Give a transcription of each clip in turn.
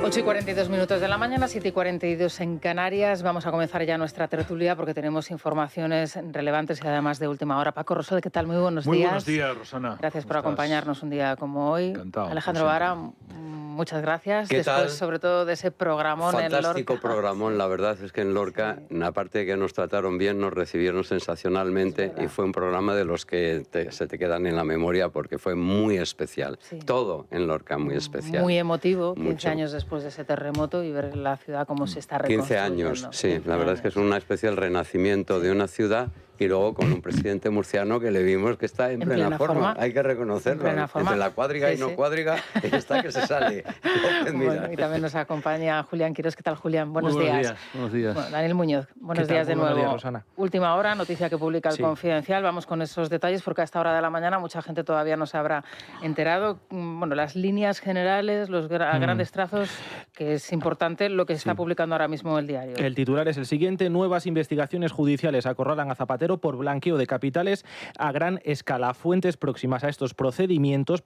8:42 de la mañana, 7:42 en Canarias. Vamos a comenzar ya nuestra tertulia porque tenemos informaciones relevantes y además de última hora. Paco Rosell, ¿qué tal? Muy buenos días. Muy buenos días, Rosana. Gracias por acompañarnos un día como hoy. Encantado. Alejandro Vara, muchas gracias. ¿Qué Después, tal? sobre todo, de ese programón en Lorca. Fantástico programón, la verdad es que en Lorca, aparte de que nos trataron bien, nos recibieron sensacionalmente y fue un programa de los que se te quedan en la memoria porque fue muy especial. Sí. Todo en Lorca muy especial. Muy emotivo, 15 años después de ese terremoto y ver la ciudad cómo se está reconstruyendo. 15 años, sí, la verdad es que es una especie de renacimiento de una ciudad. Y luego con un presidente murciano que le vimos que está en plena forma. Hay que reconocerlo. Entre la cuádriga y no cuádriga, está que se sale. Bueno, y también nos acompaña Julián Quirós. ¿Qué tal, Julián? Buenos días. Buenos días. Bueno, Daniel Muñoz, buenos días de nuevo. Buenos días, Rosana. Última hora, noticia que publica El Confidencial. Vamos con esos detalles porque a esta hora de la mañana mucha gente todavía no se habrá enterado. Bueno, las líneas generales, los grandes trazos, que es importante lo que se está publicando ahora mismo el diario. El titular es el siguiente: nuevas investigaciones judiciales acorralan a Zapatero por blanqueo de capitales a gran escala. Fuentes próximas a estos procedimientos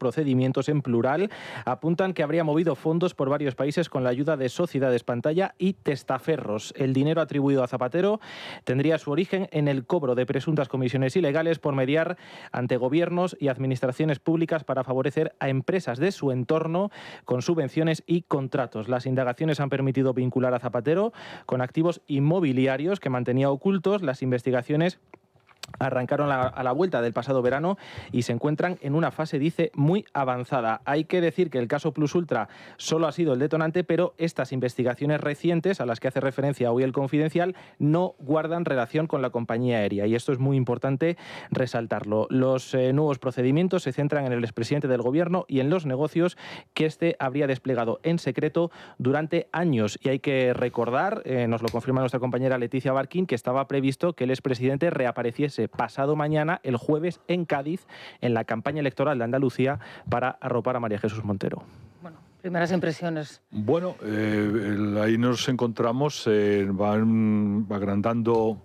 en plural, apuntan que habría movido fondos por varios países con la ayuda de sociedades pantalla y testaferros. El dinero atribuido a Zapatero tendría su origen en el cobro de presuntas comisiones ilegales por mediar ante gobiernos y administraciones públicas para favorecer a empresas de su entorno con subvenciones y contratos. Las indagaciones han permitido vincular a Zapatero con activos inmobiliarios que mantenía ocultos. Las investigaciones arrancaron a la vuelta del pasado verano y se encuentran en una fase, dice, muy avanzada. Hay que decir que el caso Plus Ultra solo ha sido el detonante, pero estas investigaciones recientes a las que hace referencia hoy El Confidencial no guardan relación con la compañía aérea, y esto es muy importante resaltarlo. Los nuevos procedimientos se centran en el expresidente del gobierno y en los negocios que este habría desplegado en secreto durante años. Y hay que recordar, nos lo confirma nuestra compañera Leticia Barquín, que estaba previsto que el expresidente reapareciese pasado mañana, el jueves, en Cádiz, en la campaña electoral de Andalucía, para arropar a María Jesús Montero. Bueno, primeras impresiones. Bueno, ahí nos encontramos, van agrandando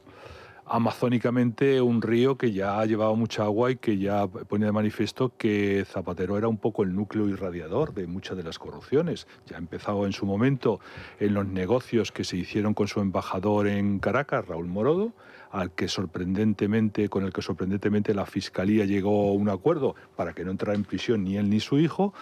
amazónicamente un río que ya ha llevado mucha agua y que ya ponía de manifiesto que Zapatero era un poco el núcleo irradiador de muchas de las corrupciones. Ya ha empezado en su momento en los negocios que se hicieron con su embajador en Caracas, Raúl Morodo, con el que sorprendentemente la Fiscalía llegó a un acuerdo para que no entrara en prisión ni él ni su hijo.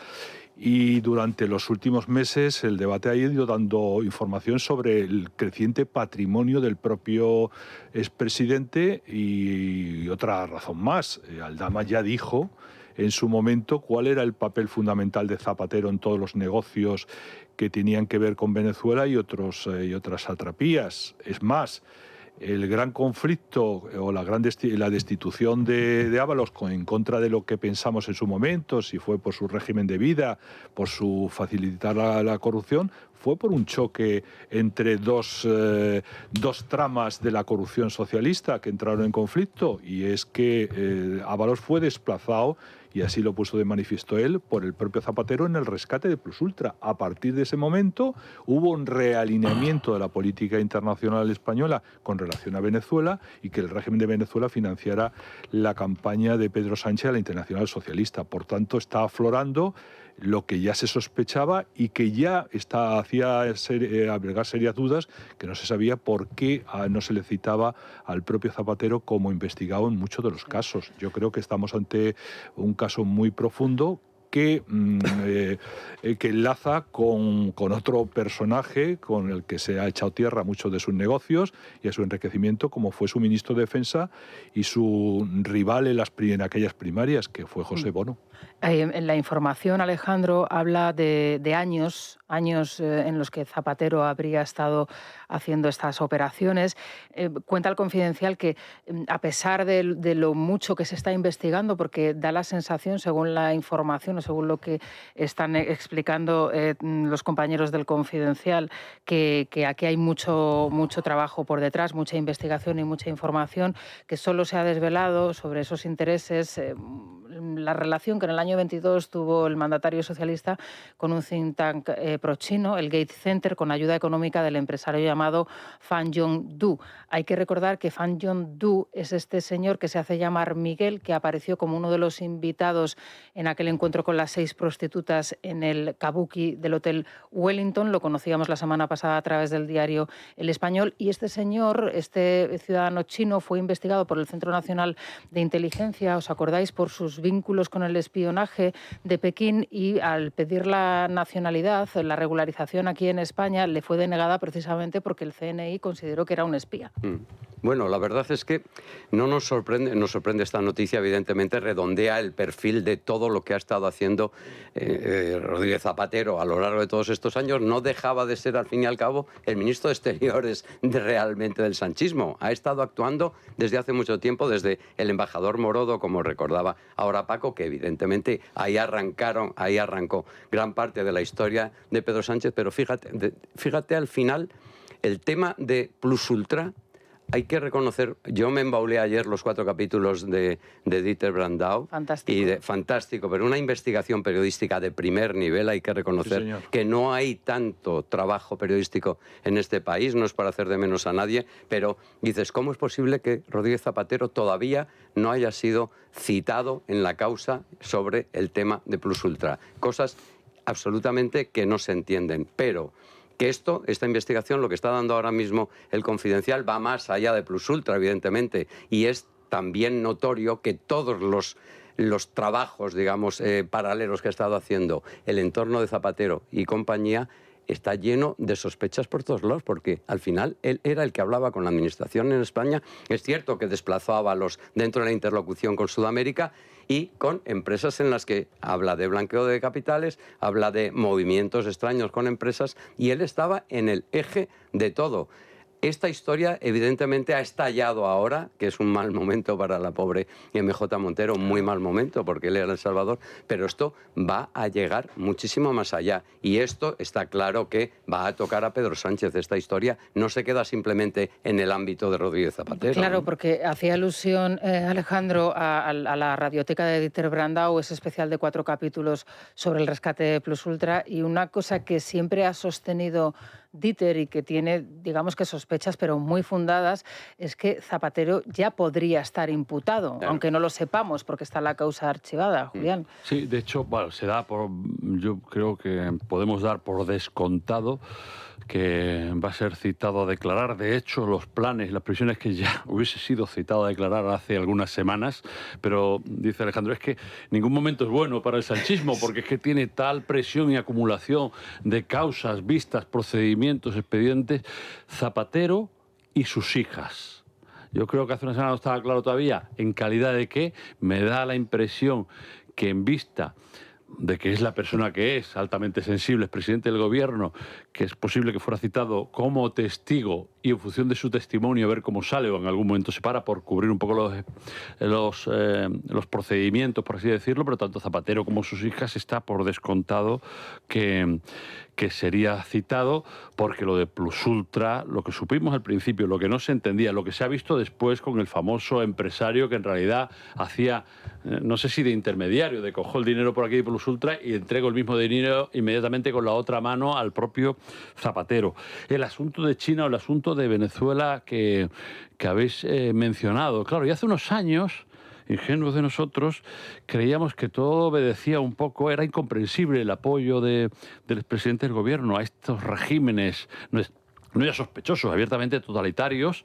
Y durante los últimos meses el debate ha ido dando información sobre el creciente patrimonio del propio expresidente y otra razón más. Aldama ya dijo en su momento cuál era el papel fundamental de Zapatero en todos los negocios que tenían que ver con Venezuela y otras satrapías. Es más, el gran conflicto o la destitución de Ábalos en contra de lo que pensamos en su momento, si fue por su régimen de vida, por su facilitar la corrupción, fue por un choque entre dos tramas de la corrupción socialista que entraron en conflicto, y es que Ábalos fue desplazado, y así lo puso de manifiesto él, por el propio Zapatero en el rescate de Plus Ultra. A partir de ese momento hubo un realineamiento de la política internacional española con relación a Venezuela, y que el régimen de Venezuela financiara la campaña de Pedro Sánchez a la Internacional Socialista. Por tanto, está aflorando lo que ya se sospechaba y que ya hacía albergar serias dudas, que no se sabía por qué no se le citaba al propio Zapatero como investigado en muchos de los casos. Yo creo que estamos ante un caso muy profundo que enlaza con otro personaje con el que se ha echado tierra a muchos de sus negocios y a su enriquecimiento, como fue su ministro de Defensa y su rival en aquellas primarias, que fue José Bono. En la información, Alejandro, habla de años en los que Zapatero habría estado haciendo estas operaciones. Cuenta El Confidencial que, a pesar de lo mucho que se está investigando, porque da la sensación, según la información o según lo que están explicando los compañeros del Confidencial, que aquí hay mucho trabajo por detrás, mucha investigación y mucha información, que solo se ha desvelado sobre esos intereses, la relación que que en el año 22 tuvo el mandatario socialista con un think tank pro-chino, el Gates Center, con ayuda económica del empresario llamado Fan Yong-du. Hay que recordar que Fan Yong-du es este señor que se hace llamar Miguel, que apareció como uno de los invitados en aquel encuentro con las 6 prostitutas en el Kabuki del Hotel Wellington. Lo conocíamos la semana pasada a través del diario El Español. Y este señor, este ciudadano chino, fue investigado por el Centro Nacional de Inteligencia, ¿os acordáis?, por sus vínculos con el espionaje de Pekín, y al pedir la nacionalidad, la regularización aquí en España, le fue denegada precisamente porque el CNI consideró que era un espía. Bueno, la verdad es que no nos sorprende esta noticia, evidentemente redondea el perfil de todo lo que ha estado haciendo Rodríguez Zapatero a lo largo de todos estos años. No dejaba de ser, al fin y al cabo, el ministro de Exteriores realmente del sanchismo. Ha estado actuando desde hace mucho tiempo, desde el embajador Morodo, como recordaba ahora Paco, que evidentemente ahí arrancó gran parte de la historia de Pedro Sánchez. Pero fíjate al final, el tema de Plus Ultra. Hay que reconocer, yo me embaulé ayer los 4 capítulos de Dieter Brandau. Fantástico. Fantástico, pero una investigación periodística de primer nivel. Hay que reconocer que no hay tanto trabajo periodístico en este país, no es para hacer de menos a nadie, pero dices, ¿cómo es posible que Rodríguez Zapatero todavía no haya sido citado en la causa sobre el tema de Plus Ultra? Cosas absolutamente que no se entienden, pero que esta investigación, lo que está dando ahora mismo el Confidencial, va más allá de Plus Ultra, evidentemente, y es también notorio que todos los trabajos, digamos, paralelos que ha estado haciendo el entorno de Zapatero y compañía está lleno de sospechas por todos lados, porque al final él era el que hablaba con la administración en España. Es cierto que desplazó a Ábalos dentro de la interlocución con Sudamérica y con empresas en las que habla de blanqueo de capitales, habla de movimientos extraños con empresas, y él estaba en el eje de todo. Esta historia evidentemente ha estallado ahora, que es un mal momento para la pobre MJ Montero, un muy mal momento porque él era El Salvador, pero esto va a llegar muchísimo más allá, y esto está claro que va a tocar a Pedro Sánchez. Esta historia no se queda simplemente en el ámbito de Rodríguez Zapatero. Claro, ¿no? porque hacía alusión, Alejandro, a la radioteca de Dieter Brandau, ese especial de 4 capítulos sobre el rescate de Plus Ultra, y una cosa que siempre ha sostenido Dieter y que tiene, digamos que sospechas, pero muy fundadas, es que Zapatero ya podría estar imputado, claro, aunque no lo sepamos porque está la causa archivada, Julián. Sí, de hecho, bueno, yo creo que podemos dar por descontado que va a ser citado a declarar. De hecho, los planes, las previsiones, que ya hubiese sido citado a declarar hace algunas semanas, pero dice Alejandro, es que ningún momento es bueno para el sanchismo, porque es que tiene tal presión y acumulación de causas, vistas, procedimientos, expedientes. Zapatero y sus hijas. Yo creo que hace una semana no estaba claro todavía en calidad de qué. Me da la impresión que, en vista de que es la persona que es, altamente sensible, es presidente del gobierno, que es posible que fuera citado como testigo y en función de su testimonio a ver cómo sale, o en algún momento se para por cubrir un poco los procedimientos, por así decirlo, pero tanto Zapatero como sus hijas está por descontado que sería citado, porque lo de Plus Ultra, lo que supimos al principio, lo que no se entendía, lo que se ha visto después con el famoso empresario que en realidad hacía, no sé si de intermediario, de cojo el dinero por aquí de Plus Ultra y entregó el mismo dinero inmediatamente con la otra mano al propio Zapatero. El asunto de China o el asunto de Venezuela que habéis mencionado. Claro, y hace unos años, ingenuos de nosotros, creíamos que todo obedecía un poco, era incomprensible el apoyo del expresidente del gobierno a estos regímenes no ya sospechosos, abiertamente totalitarios,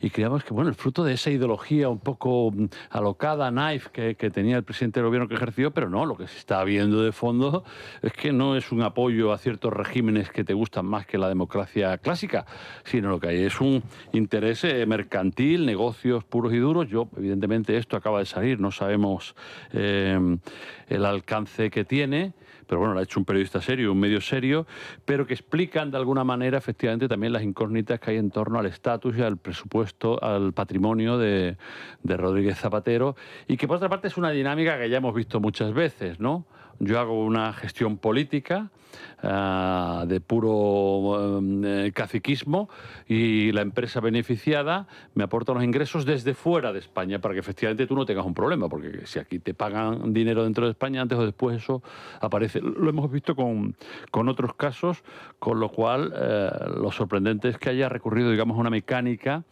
y creíamos que, bueno, el fruto de esa ideología un poco alocada, naif, que tenía el presidente del gobierno que ejerció, pero no, lo que se está viendo de fondo es que no es un apoyo a ciertos regímenes que te gustan más que la democracia clásica, sino lo que hay es un interés mercantil, negocios puros y duros. Evidentemente, esto acaba de salir, no sabemos el alcance que tiene, pero bueno, lo ha hecho un periodista serio, un medio serio, pero que explican de alguna manera efectivamente también las incógnitas que hay en torno al estatus y al presupuesto, al patrimonio de Rodríguez Zapatero, y que por otra parte es una dinámica que ya hemos visto muchas veces, ¿no? yo hago una gestión política de puro caciquismo y la empresa beneficiada me aporta unos ingresos desde fuera de España para que efectivamente tú no tengas un problema, porque si aquí te pagan dinero dentro de España, antes o después eso aparece. Lo hemos visto con otros casos, con lo cual lo sorprendente es que haya recurrido, digamos, a una mecánica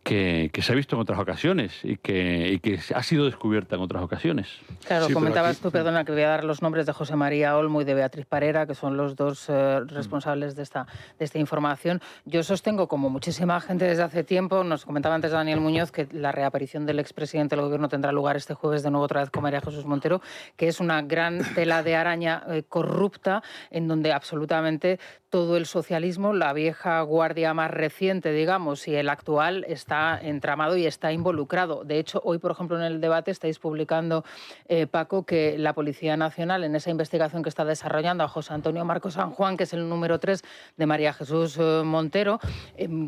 que se ha visto en otras ocasiones y que ha sido descubierta en otras ocasiones. Claro, Sí, comentabas tú, perdona, que voy a dar los nombres de José María Olmo y de Beatriz Parera, que son los dos responsables de esta información. Yo sostengo, como muchísima gente desde hace tiempo, nos comentaba antes Daniel Muñoz, que la reaparición del expresidente del Gobierno tendrá lugar este jueves de nuevo otra vez con María Jesús Montero, que es una gran tela de araña corrupta en donde absolutamente todo el socialismo, la vieja guardia más reciente, digamos, y el actual está entramado y está involucrado. De hecho, hoy, por ejemplo, en el debate estáis publicando, Paco, que la Policía Nacional, en esa investigación que está desarrollando a José Antonio Marcos San Juan, que es el número 3 de María Jesús Montero,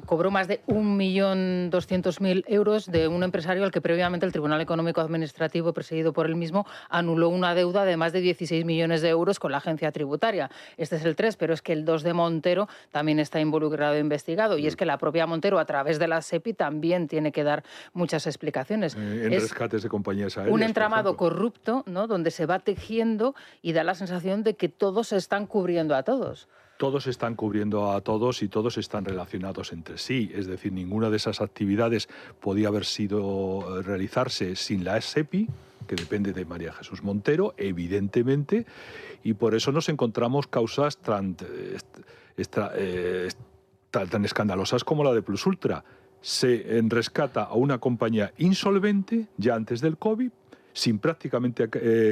cobró más de 1.200.000 euros de un empresario al que previamente el Tribunal Económico Administrativo, presidido por él mismo, anuló una deuda de más de 16 millones de euros con la agencia tributaria. Este es el 3, pero es que el 2 de Montero también está involucrado e investigado. Y es que la propia Montero, a través de la SEPI, también tiene que dar muchas explicaciones. En rescates de compañías aéreas. Un entramado corrupto, ¿no?, donde se va tejiendo y da la sensación de que todos se están cubriendo a todos. Todos están cubriendo a todos y todos están relacionados entre sí. Es decir, ninguna de esas actividades podía haber sido realizarse sin la SEPI, que depende de María Jesús Montero, evidentemente, y por eso nos encontramos causas tan escandalosas como la de Plus Ultra. Se rescata a una compañía insolvente ya antes del COVID, sin prácticamente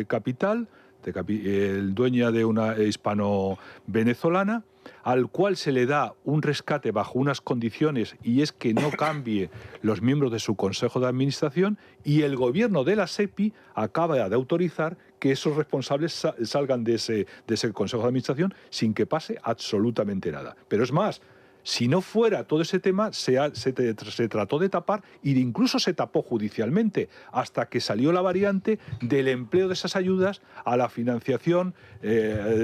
capital, el dueño de una hispano-venezolana, al cual se le da un rescate bajo unas condiciones, y es que no cambie los miembros de su consejo de administración, y el gobierno de la SEPI acaba de autorizar que esos responsables salgan de ese consejo de administración sin que pase absolutamente nada. Pero es más, si no fuera todo ese tema, se trató de tapar, e incluso se tapó judicialmente, hasta que salió la variante del empleo de esas ayudas a la financiación,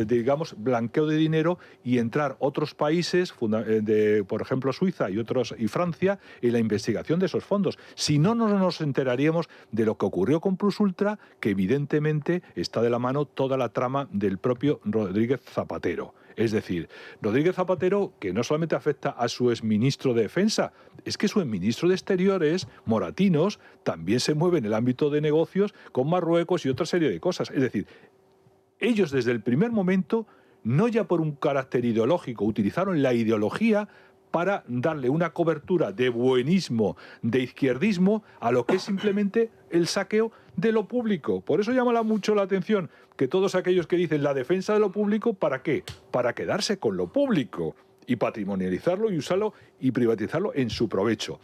digamos, blanqueo de dinero, y entrar otros países, por ejemplo Suiza y Francia, en la investigación de esos fondos. Si no, no nos enteraríamos de lo que ocurrió con Plus Ultra, que evidentemente está de la mano toda la trama del propio Rodríguez Zapatero. Es decir, Rodríguez Zapatero, que no solamente afecta a su exministro de Defensa, es que su exministro de Exteriores, Moratinos, también se mueve en el ámbito de negocios con Marruecos y otra serie de cosas. Es decir, ellos desde el primer momento, no ya por un carácter ideológico, utilizaron la ideología para darle una cobertura de buenismo, de izquierdismo, a lo que es simplemente el saqueo de lo público. Por eso llama mucho la atención que todos aquellos que dicen la defensa de lo público, ¿para qué? Para quedarse con lo público y patrimonializarlo y usarlo y privatizarlo en su provecho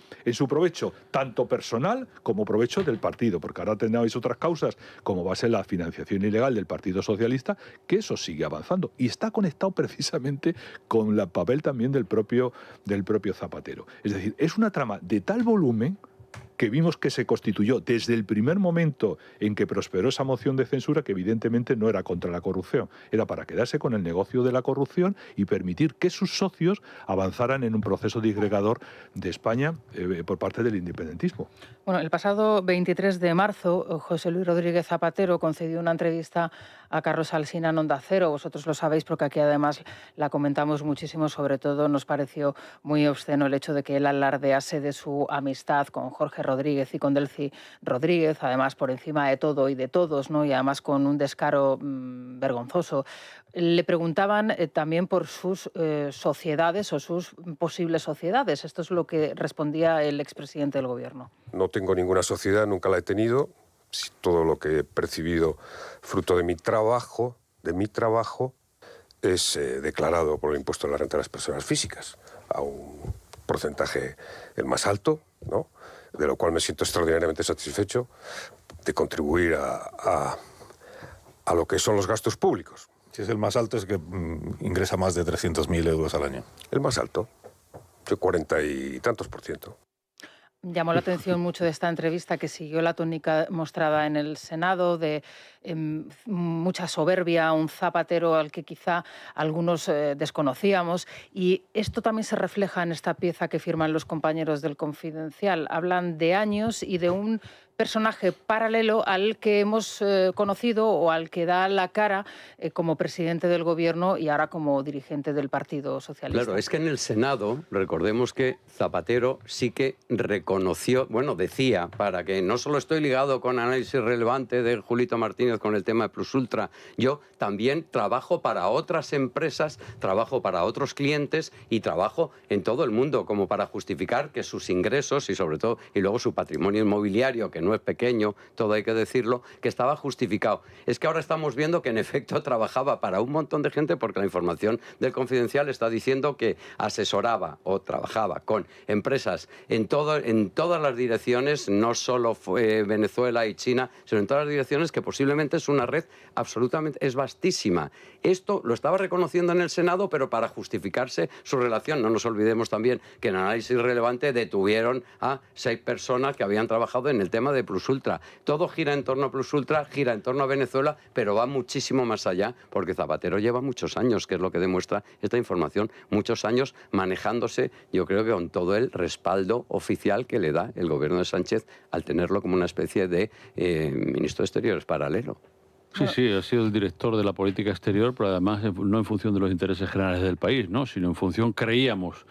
tanto personal como provecho del partido, porque ahora tenéis otras causas, como va a ser la financiación ilegal del Partido Socialista, que eso sigue avanzando y está conectado precisamente con el papel también del propio Zapatero. Es decir, es una trama de tal volumen que vimos que se constituyó desde el primer momento en que prosperó esa moción de censura, que evidentemente no era contra la corrupción, era para quedarse con el negocio de la corrupción y permitir que sus socios avanzaran en un proceso disgregador de España por parte del independentismo. Bueno, el pasado 23 de marzo, José Luis Rodríguez Zapatero concedió una entrevista a Carlos Alsina en Onda Cero. Vosotros lo sabéis porque aquí además la comentamos muchísimo. Sobre todo nos pareció muy obsceno el hecho de que él alardease de su amistad con Jorge Rodríguez y con Delcy Rodríguez, además por encima de todo y de todos, ¿no? Y además con un descaro vergonzoso. Le preguntaban también por sus sociedades o sus posibles sociedades. Esto es lo que respondía el expresidente del Gobierno. No tengo ninguna sociedad, nunca la he tenido. Todo lo que he percibido fruto de mi trabajo es declarado por el impuesto de la renta de las personas físicas a un porcentaje el más alto, ¿no? De lo cual me siento extraordinariamente satisfecho de contribuir a lo que son los gastos públicos. Si es el más alto, es que ingresa más de 300.000 euros al año. El más alto, de 40 y tantos %. Llamó la atención mucho de esta entrevista que siguió la tónica mostrada en el Senado de mucha soberbia, un Zapatero al que quizá algunos desconocíamos. Y esto también se refleja en esta pieza que firman los compañeros del Confidencial. Hablan de años y de un personaje paralelo al que hemos conocido o al que da la cara como presidente del Gobierno y ahora como dirigente del Partido Socialista. Claro, es que en el Senado, recordemos que Zapatero sí que reconoció, bueno, decía, para que no solo estoy ligado con análisis relevante de Julito Martínez con el tema de Plus Ultra, yo también trabajo para otras empresas, trabajo para otros clientes y trabajo en todo el mundo, como para justificar que sus ingresos y sobre todo, y luego su patrimonio inmobiliario, que no es pequeño, todo hay que decirlo, que estaba justificado. Es que ahora estamos viendo que en efecto trabajaba para un montón de gente porque la información del Confidencial está diciendo que asesoraba o trabajaba con empresas en todas las direcciones, no solo Venezuela y China, sino en todas las direcciones, que posiblemente es una red absolutamente, es vastísima. Esto lo estaba reconociendo en el Senado, pero para justificarse su relación. No nos olvidemos también que en análisis relevante detuvieron a 6 personas que habían trabajado en el tema de Plus Ultra. Todo gira en torno a Plus Ultra, gira en torno a Venezuela, pero va muchísimo más allá, porque Zapatero lleva muchos años, que es lo que demuestra esta información, muchos años manejándose, yo creo que con todo el respaldo oficial que le da el gobierno de Sánchez al tenerlo como una especie de ministro de Exteriores paralelo. Sí, sí, ha sido el director de la política exterior, pero además no en función de los intereses generales del país, ¿no? Sino en función, creíamos,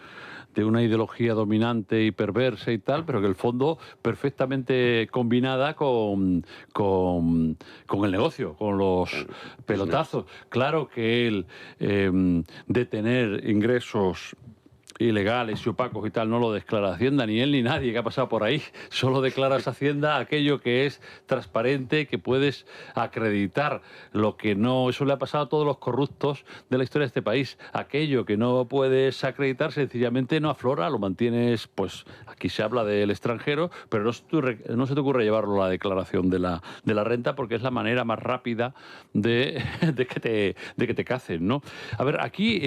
de una ideología dominante y perversa y tal, pero que el fondo perfectamente combinada con el negocio, con los pelotazos. Claro que él, de tener ingresos ilegales y opacos y tal, no lo declara Hacienda, ni él ni nadie que ha pasado por ahí. Solo declaras Hacienda aquello que es transparente, que puedes acreditar. Lo que no, eso le ha pasado a todos los corruptos de la historia de este país. Aquello que no puedes acreditar sencillamente no aflora, lo mantienes, pues aquí se habla del extranjero, pero no se te ocurre llevarlo a la declaración de la renta, porque es la manera más rápida de que te cacen, ¿no? A ver, aquí,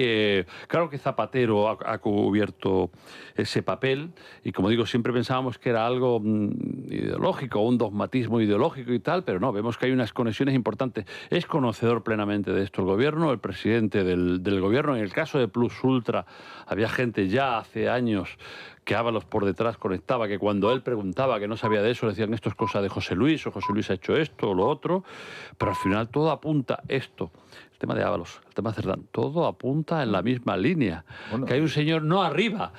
claro que Zapatero ha cubierto ese papel y, como digo, siempre pensábamos que era algo ideológico, un dogmatismo ideológico y tal, pero no, vemos que hay unas conexiones importantes. Es conocedor plenamente de esto el gobierno, el presidente del gobierno. En el caso de Plus Ultra había gente ya hace años que Ábalos por detrás conectaba, que cuando él preguntaba que no sabía de eso, le decían esto es cosa de José Luis, o José Luis ha hecho esto o lo otro, pero al final todo apunta esto. El tema de Ábalos, el tema de Cerdán, todo apunta en la misma línea. Bueno, que hay un señor no arriba,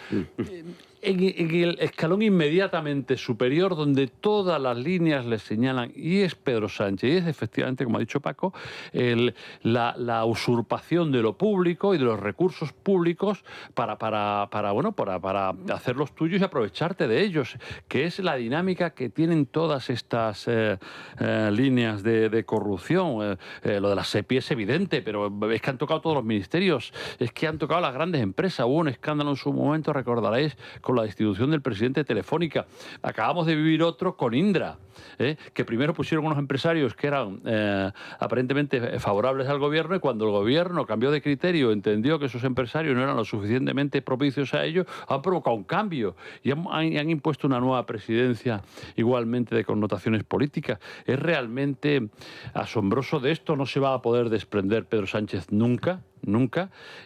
en el escalón inmediatamente superior, donde todas las líneas le señalan, y es Pedro Sánchez, y es efectivamente, como ha dicho Paco, la usurpación de lo público y de los recursos públicos para hacer los tuyos y aprovecharte de ellos, que es la dinámica que tienen todas estas líneas de corrupción. Lo de la SEPI es evidente, pero es que han tocado todos los ministerios, es que han tocado las grandes empresas. Hubo un escándalo en su momento, recordaréis, con la destitución del presidente de Telefónica. Acabamos de vivir otro con Indra, que primero pusieron unos empresarios que eran aparentemente favorables al gobierno, y cuando el gobierno cambió de criterio, entendió que esos empresarios no eran lo suficientemente propicios a ello, han provocado un cambio y han impuesto una nueva presidencia igualmente de connotaciones políticas. Es realmente asombroso. De esto no se va a poder desprender Pedro Sánchez nunca.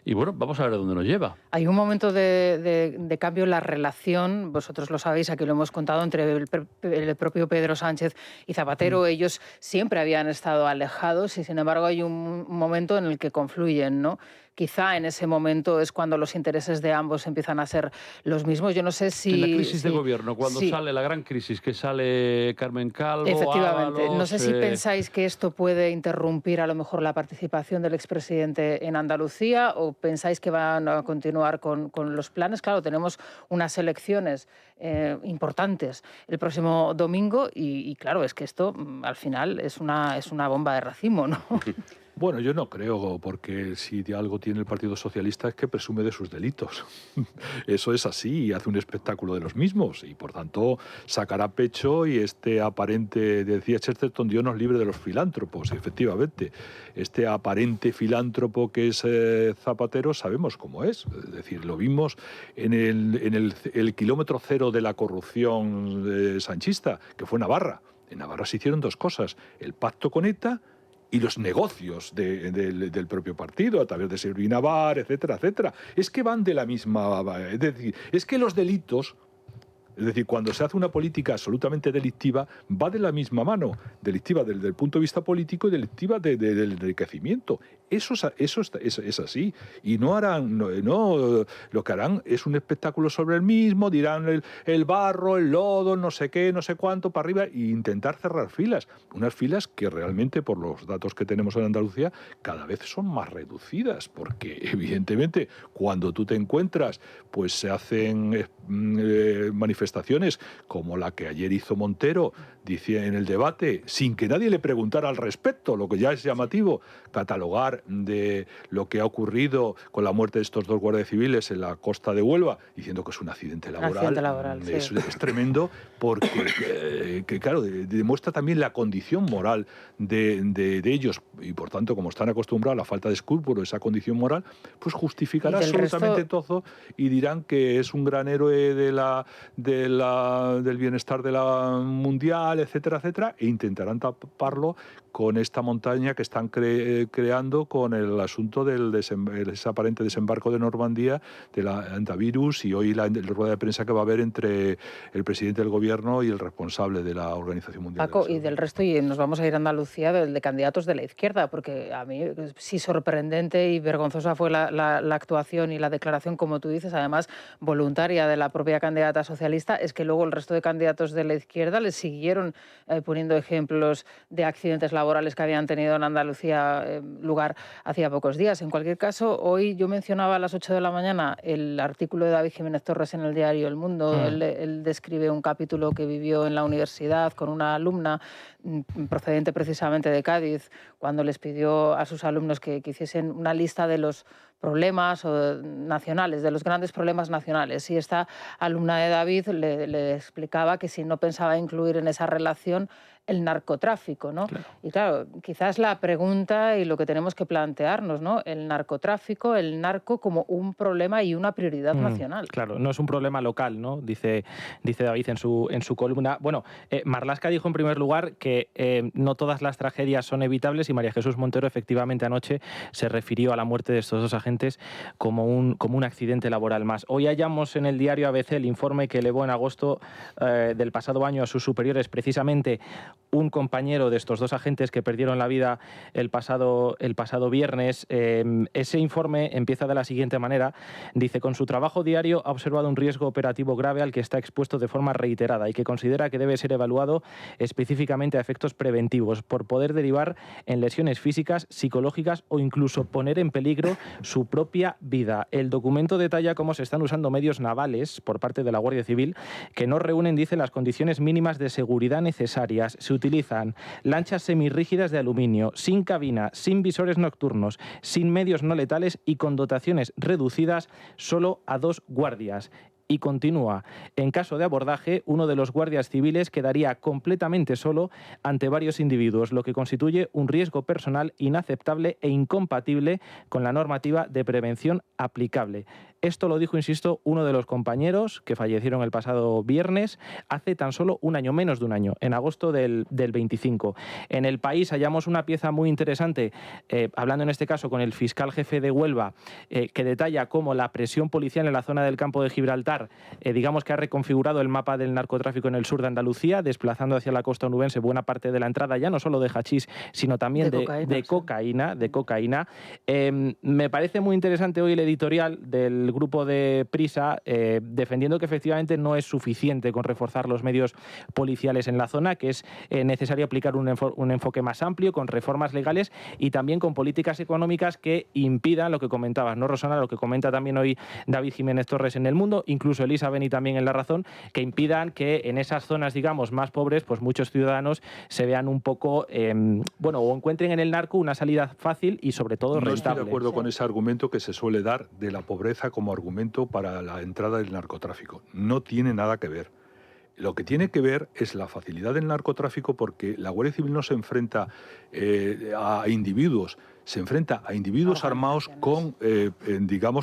Y bueno, vamos a ver a dónde nos lleva. Hay un momento de cambio en la relación, vosotros lo sabéis, aquí lo hemos contado, entre el propio Pedro Sánchez y Zapatero. Ellos siempre habían estado alejados y, sin embargo, hay un momento en el que confluyen, ¿no? Quizá en ese momento es cuando los intereses de ambos empiezan a ser los mismos. Yo no sé si... En la crisis de gobierno, cuando sale la gran crisis, que sale Carmen Calvo, efectivamente. Ábalos, no sé si pensáis que esto puede interrumpir a lo mejor la participación del expresidente en Andalucía, o pensáis que van a continuar con los planes. Claro, tenemos unas elecciones importantes el próximo domingo y claro, es que esto al final es una bomba de racimo, ¿no? Bueno, yo no creo, porque si de algo tiene el Partido Socialista es que presume de sus delitos. Eso es así, y hace un espectáculo de los mismos, y por tanto sacará pecho, y este aparente, decía Chesterton, Dios nos libre de los filántropos, efectivamente. Este aparente filántropo que es Zapatero, sabemos cómo es. Es decir, lo vimos en el kilómetro cero de la corrupción sanchista, que fue Navarra. En Navarra se hicieron dos cosas: el pacto con ETA y los negocios del propio partido, a través de Servinavar, etcétera, etcétera. Es que van de la misma... Es decir, es que los delitos... Es decir, cuando se hace una política absolutamente delictiva, va de la misma mano, delictiva desde el punto de vista político y delictiva del enriquecimiento. Eso es así. Y no harán, lo que harán es un espectáculo sobre el mismo, dirán el barro, el lodo, no sé qué, no sé cuánto, para arriba, e intentar cerrar filas. Unas filas que realmente, por los datos que tenemos en Andalucía, cada vez son más reducidas, porque evidentemente cuando tú te encuentras, pues se hacen manifestaciones como la que ayer hizo Montero, decía en el debate, sin que nadie le preguntara al respecto, lo que ya es llamativo, catalogar de lo que ha ocurrido con la muerte de estos dos guardias civiles en la costa de Huelva, diciendo que es un accidente laboral, sí. Es tremendo, porque que, claro, demuestra también la condición moral de ellos, y por tanto, como están acostumbrados a la falta de escrúpulo, esa condición moral, pues justificará absolutamente todo, y dirán que es un gran héroe del bienestar de la mundial, etcétera, etcétera, e intentarán taparlo con esta montaña que están creando con el asunto ese aparente desembarco de Normandía, de la antivirus, y hoy la rueda de prensa que va a haber entre el presidente del gobierno y el responsable de la Organización Mundial Paco, de la Salud. Y del resto, y nos vamos a ir a Andalucía, de candidatos de la izquierda, porque a mí sí sorprendente y vergonzosa fue la actuación y la declaración, como tú dices, además voluntaria, de la propia candidata socialista. Es que luego el resto de candidatos de la izquierda les siguieron poniendo ejemplos de accidentes laborales que habían tenido en Andalucía lugar hacía pocos días. En cualquier caso, hoy yo mencionaba a las 8 de la mañana el artículo de David Jiménez Torres en el diario El Mundo. Él describe un capítulo que vivió en la universidad con una alumna procedente precisamente de Cádiz, cuando les pidió a sus alumnos que hiciesen una lista de los problemas nacionales, de los grandes problemas nacionales. Y esta alumna de David le explicaba que si no pensaba incluir en esa relación el narcotráfico, ¿no? Claro. Y claro, quizás la pregunta y lo que tenemos que plantearnos, ¿no? El narcotráfico, el narco como un problema y una prioridad nacional. Claro, no es un problema local, ¿no? Dice David en su columna. Bueno, Marlaska dijo en primer lugar que no todas las tragedias son evitables, y María Jesús Montero efectivamente anoche se refirió a la muerte de estos dos agentes como un accidente laboral más. Hoy hallamos en el diario ABC el informe que elevó en agosto del pasado año a sus superiores, precisamente un compañero de estos dos agentes que perdieron la vida el pasado viernes. Ese informe empieza de la siguiente manera. Dice: con su trabajo diario ha observado un riesgo operativo grave al que está expuesto de forma reiterada y que considera que debe ser evaluado específicamente a efectos preventivos por poder derivar en lesiones físicas, psicológicas o incluso poner en peligro su propia vida. El documento detalla cómo se están usando medios navales por parte de la Guardia Civil que no reúnen, dice, las condiciones mínimas de seguridad necesarias. Se utilizan lanchas semirrígidas de aluminio, sin cabina, sin visores nocturnos, sin medios no letales y con dotaciones reducidas solo a 2 guardias. Y continúa: en caso de abordaje, uno de los guardias civiles quedaría completamente solo ante varios individuos, lo que constituye un riesgo personal inaceptable e incompatible con la normativa de prevención aplicable. Esto lo dijo, insisto, uno de los compañeros que fallecieron el pasado viernes, hace tan solo un año, menos de un año, en agosto del 25. En El País hallamos una pieza muy interesante, hablando en este caso con el fiscal jefe de Huelva, que detalla cómo la presión policial en la zona del campo de Gibraltar, digamos que ha reconfigurado el mapa del narcotráfico en el sur de Andalucía, desplazando hacia la costa onubense buena parte de la entrada, ya no solo de hachís, sino también de cocaína. Me parece muy interesante hoy el editorial del el grupo de Prisa, defendiendo que efectivamente no es suficiente con reforzar los medios policiales en la zona, que es necesario aplicar un enfoque más amplio, con reformas legales y también con políticas económicas que impidan lo que comentabas, ¿no, Rosana? Lo que comenta también hoy David Jiménez Torres en El Mundo, incluso Elisa Beni también en La Razón, que impidan que en esas zonas, digamos, más pobres, pues muchos ciudadanos se vean un poco, o encuentren en el narco una salida fácil y sobre todo rentable. No estoy de acuerdo con ese argumento que se suele dar de la pobreza como argumento para la entrada del narcotráfico. No tiene nada que ver. Lo que tiene que ver es la facilidad del narcotráfico, porque la Guardia Civil no se enfrenta a individuos, se enfrenta a individuos armados con,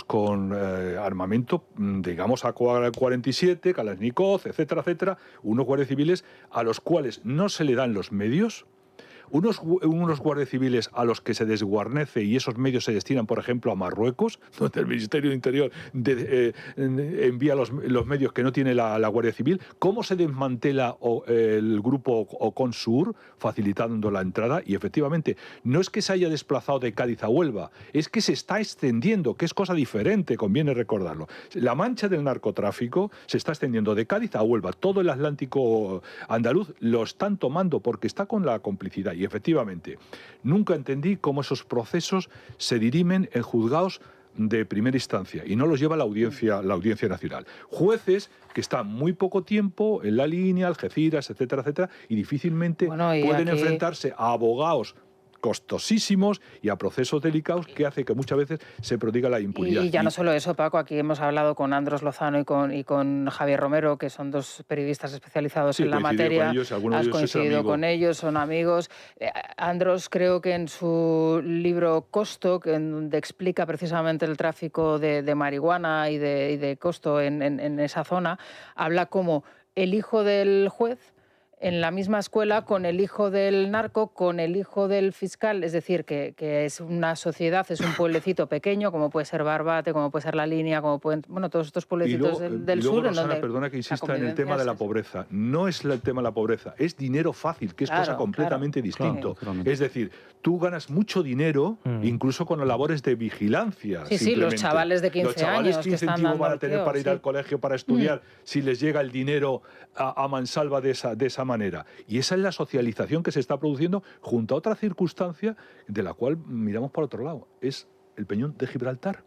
con armamento, digamos, AK-47, Kalashnikov, etcétera, etcétera, unos guardias civiles a los cuales no se le dan los medios. Unos guardias civiles a los que se desguarnece y esos medios se destinan, por ejemplo, a Marruecos, donde el Ministerio de Interior envía los medios que no tiene la Guardia Civil. ¿Cómo se desmantela el grupo Ocon Sur, facilitando la entrada? Y efectivamente, no es que se haya desplazado de Cádiz a Huelva, es que se está extendiendo, que es cosa diferente, conviene recordarlo. La mancha del narcotráfico se está extendiendo de Cádiz a Huelva. Todo el Atlántico andaluz lo están tomando porque está con la complicidad. Y efectivamente, nunca entendí cómo esos procesos se dirimen en juzgados de primera instancia y no los lleva la Audiencia Nacional. Jueces que están muy poco tiempo en la línea, Algeciras, etcétera, etcétera, y difícilmente pueden enfrentarse a abogados costosísimos y a procesos delicados que hace que muchas veces se prodiga la impunidad. Y ya no solo eso, Paco, aquí hemos hablado con Andros Lozano y con Javier Romero, que son dos periodistas especializados en la materia. Con ellos, has coincidido con ellos, son amigos. Andros, creo que en su libro Costo, donde explica precisamente el tráfico de marihuana y de costo en esa zona, habla como el hijo del juez en la misma escuela con el hijo del narco, con el hijo del fiscal, es decir, que es una sociedad, es un pueblecito pequeño, como puede ser Barbate, como puede ser La Línea, como pueden, todos estos pueblecitos del sur. Rosana, en donde perdona que insista en el tema de la pobreza. No es el tema de la pobreza, es dinero fácil, que es cosa completamente distinto. Es decir, tú ganas mucho dinero, incluso con las labores de vigilancia. Sí, los chavales de 15 años ¿qué incentivo van a tener para ir al colegio, para estudiar, si les llega el dinero a mansalva de esa manera? Y esa es la socialización que se está produciendo junto a otra circunstancia de la cual miramos por otro lado. Es el Peñón de Gibraltar,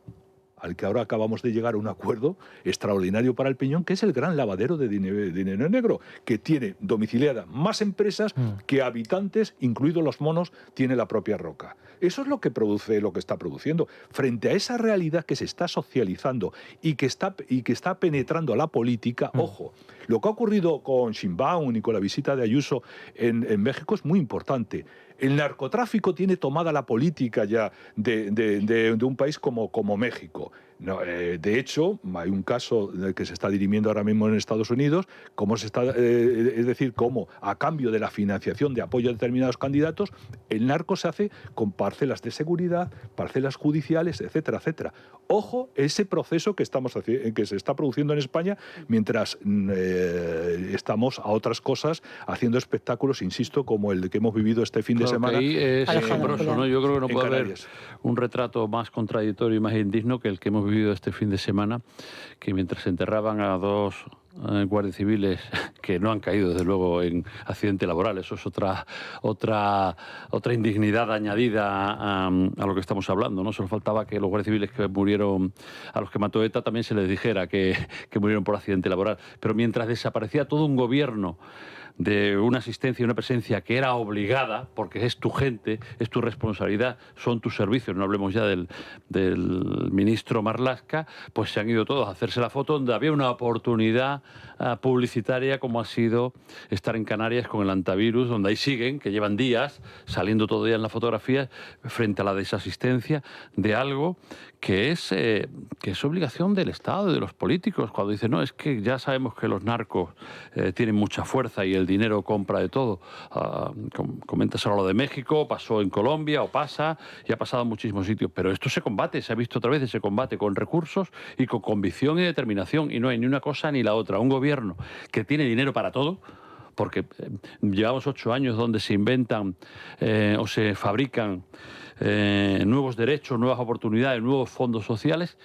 al que ahora acabamos de llegar a un acuerdo extraordinario para el Peñón, que es el gran lavadero de dinero negro, que tiene domiciliadas más empresas que habitantes, incluidos los monos, tiene la propia Roca. Eso es lo que produce, lo que está produciendo. Frente a esa realidad que se está socializando y que está penetrando a la política, ojo, lo que ha ocurrido con Sheinbaum y con la visita de Ayuso en México es muy importante. El narcotráfico tiene tomada la política ya de un país como México. No, de hecho, hay un caso que se está dirimiendo ahora mismo en Estados Unidos, es decir, cómo a cambio de la financiación de apoyo a determinados candidatos, el narco se hace con parcelas de seguridad, parcelas judiciales, etcétera, etcétera. Ojo, ese proceso que se está produciendo en España, mientras estamos a otras cosas haciendo espectáculos, insisto, como el que hemos vivido este fin de semana. Ahí es asombroso, ¿no? Yo creo que no puede haber un retrato más contradictorio y más indigno que el que hemos vivido este fin de semana, que mientras se enterraban a dos guardias civiles que no han caído desde luego en accidente laboral, eso es otra indignidad añadida a lo que estamos hablando, ¿no? Solo faltaba que los guardias civiles que murieron, a los que mató ETA, también se les dijera que murieron por accidente laboral, pero mientras desaparecía todo un gobierno de una asistencia y una presencia que era obligada, porque es tu gente, es tu responsabilidad, son tus servicios, no hablemos ya del ministro Marlaska, pues se han ido todos a hacerse la foto donde había una oportunidad publicitaria como ha sido estar en Canarias con el antivirus, donde ahí siguen, que llevan días saliendo todo día en las fotografías frente a la desasistencia de algo que es obligación del Estado, de los políticos, cuando dicen, no, es que ya sabemos que los narcos tienen mucha fuerza y el dinero compra de todo. Comentas ahora lo de México, pasó en Colombia o pasa y ha pasado en muchísimos sitios, pero esto se combate, se ha visto otra vez, se combate con recursos y con convicción y determinación, y no hay ni una cosa ni la otra. Un gobierno que tiene dinero para todo, porque llevamos 8 años donde se inventan o se fabrican nuevos derechos, nuevas oportunidades, nuevos fondos sociales,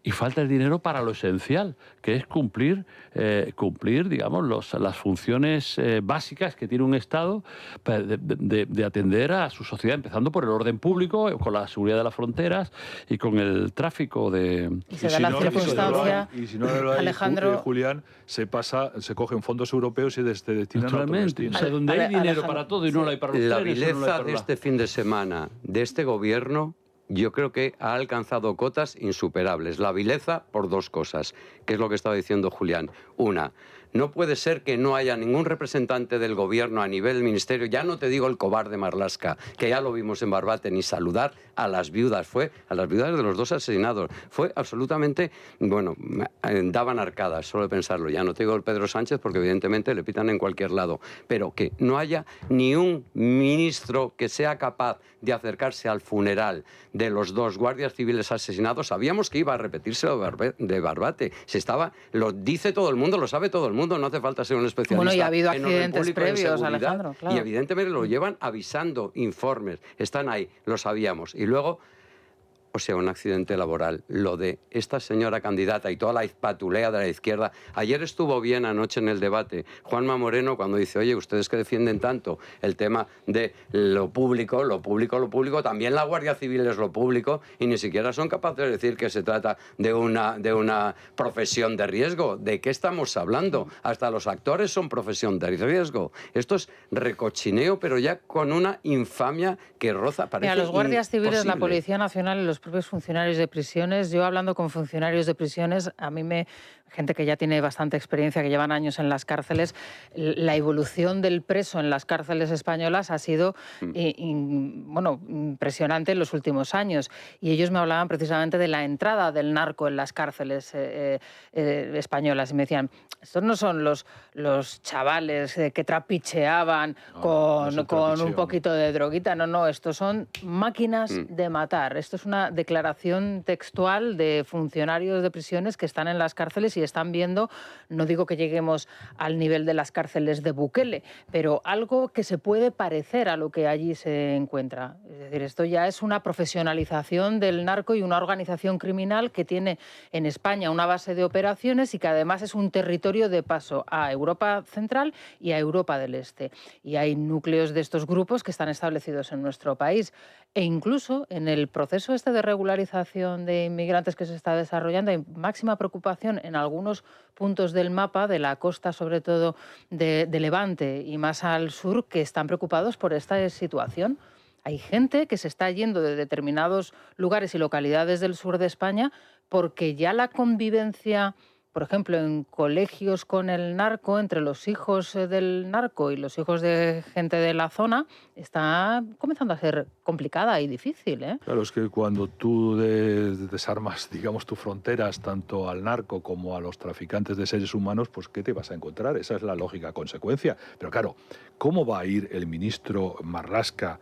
y falta el dinero para lo esencial, que es cumplir digamos, las funciones básicas que tiene un Estado de atender a su sociedad, empezando por el orden público, con la seguridad de las fronteras y con el tráfico de... Y se da la circunstancia, y si no lo hay, Alejandro... Julián, se cogen fondos europeos y se destinan a otro destino. O sea, donde hay dinero para todo y no lo hay para los La trenes, vileza no lo hay para de este fin de semana de este gobierno, yo creo que ha alcanzado cotas insuperables. La vileza por dos cosas, que es lo que estaba diciendo Julián. Una, no puede ser que no haya ningún representante del gobierno a nivel del ministerio, ya no te digo el cobarde Marlaska, que ya lo vimos en Barbate, ni saludar a las viudas, a las viudas de los dos asesinados. Fue absolutamente, bueno, daban arcadas, solo de pensarlo. Ya no te digo el Pedro Sánchez, porque evidentemente le pitan en cualquier lado, pero que no haya ni un ministro que sea capaz de acercarse al funeral de los dos guardias civiles asesinados. Sabíamos que iba a repetirse lo de Barbate. Lo dice todo el mundo, lo sabe todo el mundo, no hace falta ser un especialista. Bueno, y ha habido en orden accidentes público, en previos, seguridad, Alejandro, claro. Y evidentemente lo llevan avisando, informes, están ahí, lo sabíamos. Y luego, o sea, un accidente laboral. Lo de esta señora candidata y toda la patulea de la izquierda. Ayer estuvo bien, anoche en el debate, Juanma Moreno, cuando dice, oye, ustedes que defienden tanto el tema de lo público, también la Guardia Civil es lo público, y ni siquiera son capaces de decir que se trata de una profesión de riesgo. ¿De qué estamos hablando? Hasta los actores son profesión de riesgo. Esto es recochineo, pero ya con una infamia que roza, parece los guardias civiles, la imposible. Policía Nacional y los propios funcionarios de prisiones, yo hablando con funcionarios de prisiones, a mí gente que ya tiene bastante experiencia, que llevan años en las cárceles, la evolución del preso en las cárceles españolas ha sido impresionante en los últimos años. Y ellos me hablaban precisamente de la entrada del narco en las cárceles españolas. Y me decían, estos no son los chavales que trapicheaban con un poquito de droguita, no, estos son máquinas de matar. Esto es una declaración textual de funcionarios de prisiones que están en las cárceles y están viendo, no digo que lleguemos al nivel de las cárceles de Bukele, pero algo que se puede parecer a lo que allí se encuentra. Es decir, esto ya es una profesionalización del narco y una organización criminal que tiene en España una base de operaciones y que además es un territorio de paso a Europa Central y a Europa del Este. Y hay núcleos de estos grupos que están establecidos en nuestro país. E incluso en el proceso de regularización de inmigrantes que se está desarrollando hay máxima preocupación en algunos puntos del mapa, de la costa sobre todo de Levante y más al sur, que están preocupados por esta situación. Hay gente que se está yendo de determinados lugares y localidades del sur de España porque ya la convivencia, por ejemplo, en colegios con el narco, entre los hijos del narco y los hijos de gente de la zona, está comenzando a ser complicada y difícil, ¿eh? Claro, es que cuando tú desarmas, digamos, tus fronteras, tanto al narco como a los traficantes de seres humanos, pues ¿qué te vas a encontrar? Esa es la lógica consecuencia. Pero claro, ¿cómo va a ir el ministro Marlaska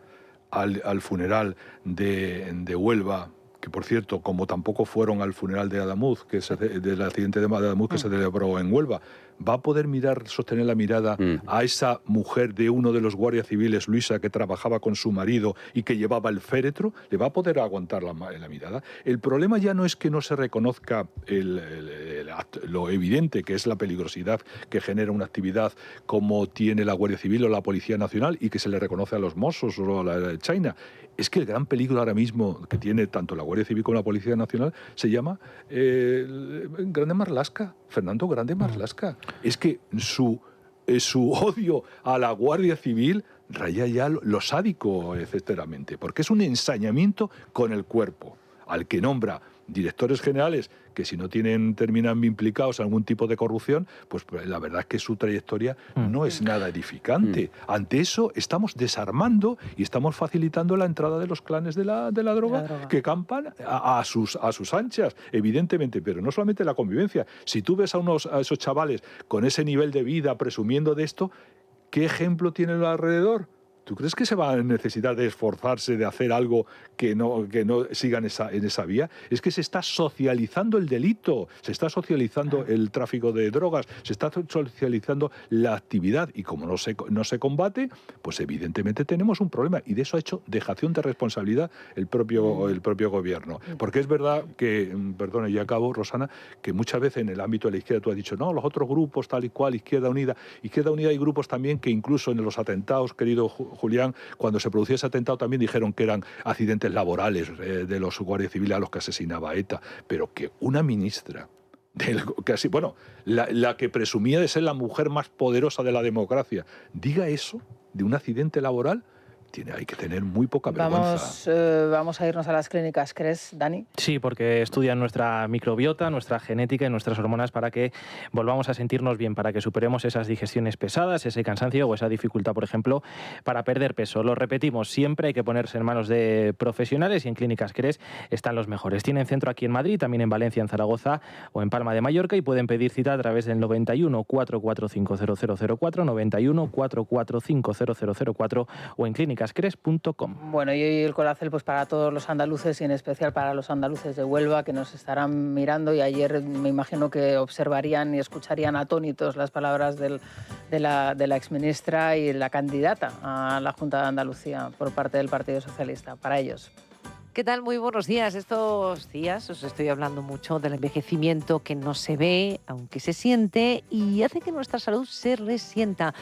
al funeral de Huelva? Que por cierto, como tampoco fueron al funeral de Adamuz, del accidente de Adamuz que se celebró en Huelva, ¿va a poder sostener la mirada a esa mujer de uno de los guardias civiles, Luisa, que trabajaba con su marido y que llevaba el féretro? ¿Le va a poder aguantar la mirada? El problema ya no es que no se reconozca lo evidente que es la peligrosidad que genera una actividad como tiene la Guardia Civil o la Policía Nacional y que se le reconoce a los Mossos o a la China. Es que el gran peligro ahora mismo que tiene tanto la Guardia Civil como la Policía Nacional se llama Grande Marlaska, Fernando Grande Marlaska. Es que su odio a la Guardia Civil raya ya lo sádico, etcéteramente, porque es un ensañamiento con el cuerpo, al que nombra directores generales que si no terminan implicados en algún tipo de corrupción, pues la verdad es que su trayectoria no es nada edificante. Ante eso estamos desarmando y estamos facilitando la entrada de los clanes de la droga que campan a sus anchas, evidentemente, pero no solamente la convivencia. Si tú ves a esos chavales con ese nivel de vida presumiendo de esto, ¿qué ejemplo tienen alrededor? ¿Tú crees que se va a necesitar de esforzarse, de hacer algo que no siga en esa vía? Es que se está socializando el delito, se está socializando el tráfico de drogas, se está socializando la actividad, y como no se combate, pues evidentemente tenemos un problema, y de eso ha hecho dejación de responsabilidad el propio gobierno. Porque es verdad que, perdone, y acabo, Rosana, que muchas veces en el ámbito de la izquierda tú has dicho, no, los otros grupos tal y cual, Izquierda Unida hay grupos también que incluso en los atentados, querido Julián, cuando se producía ese atentado también dijeron que eran accidentes laborales de los guardias civiles a los que asesinaba ETA, pero que una ministra, la que presumía de ser la mujer más poderosa de la democracia, diga eso de un accidente laboral, hay que tener muy poca vergüenza. Vamos a irnos a las clínicas, ¿crees, Dani? Sí, porque estudian nuestra microbiota, nuestra genética y nuestras hormonas para que volvamos a sentirnos bien, para que superemos esas digestiones pesadas, ese cansancio o esa dificultad, por ejemplo, para perder peso. Lo repetimos, siempre hay que ponerse en manos de profesionales, y en Clínicas Cres están los mejores. Tienen centro aquí en Madrid, también en Valencia, en Zaragoza o en Palma de Mallorca, y pueden pedir cita a través del 91 445 0004, 91 445 0004 o en clínicascres.com. Bueno, y hoy el Colacel pues para todos los andaluces, y en especial para los andaluces de Huelva, que nos estarán mirando, y ayer me imagino que observarían y escucharían atónitos las palabras de la exministra y la candidata a la Junta de Andalucía por parte del Partido Socialista. Para ellos. ¿Qué tal? Muy buenos días. Estos días os estoy hablando mucho del envejecimiento que no se ve, aunque se siente, y hace que nuestra salud se resienta.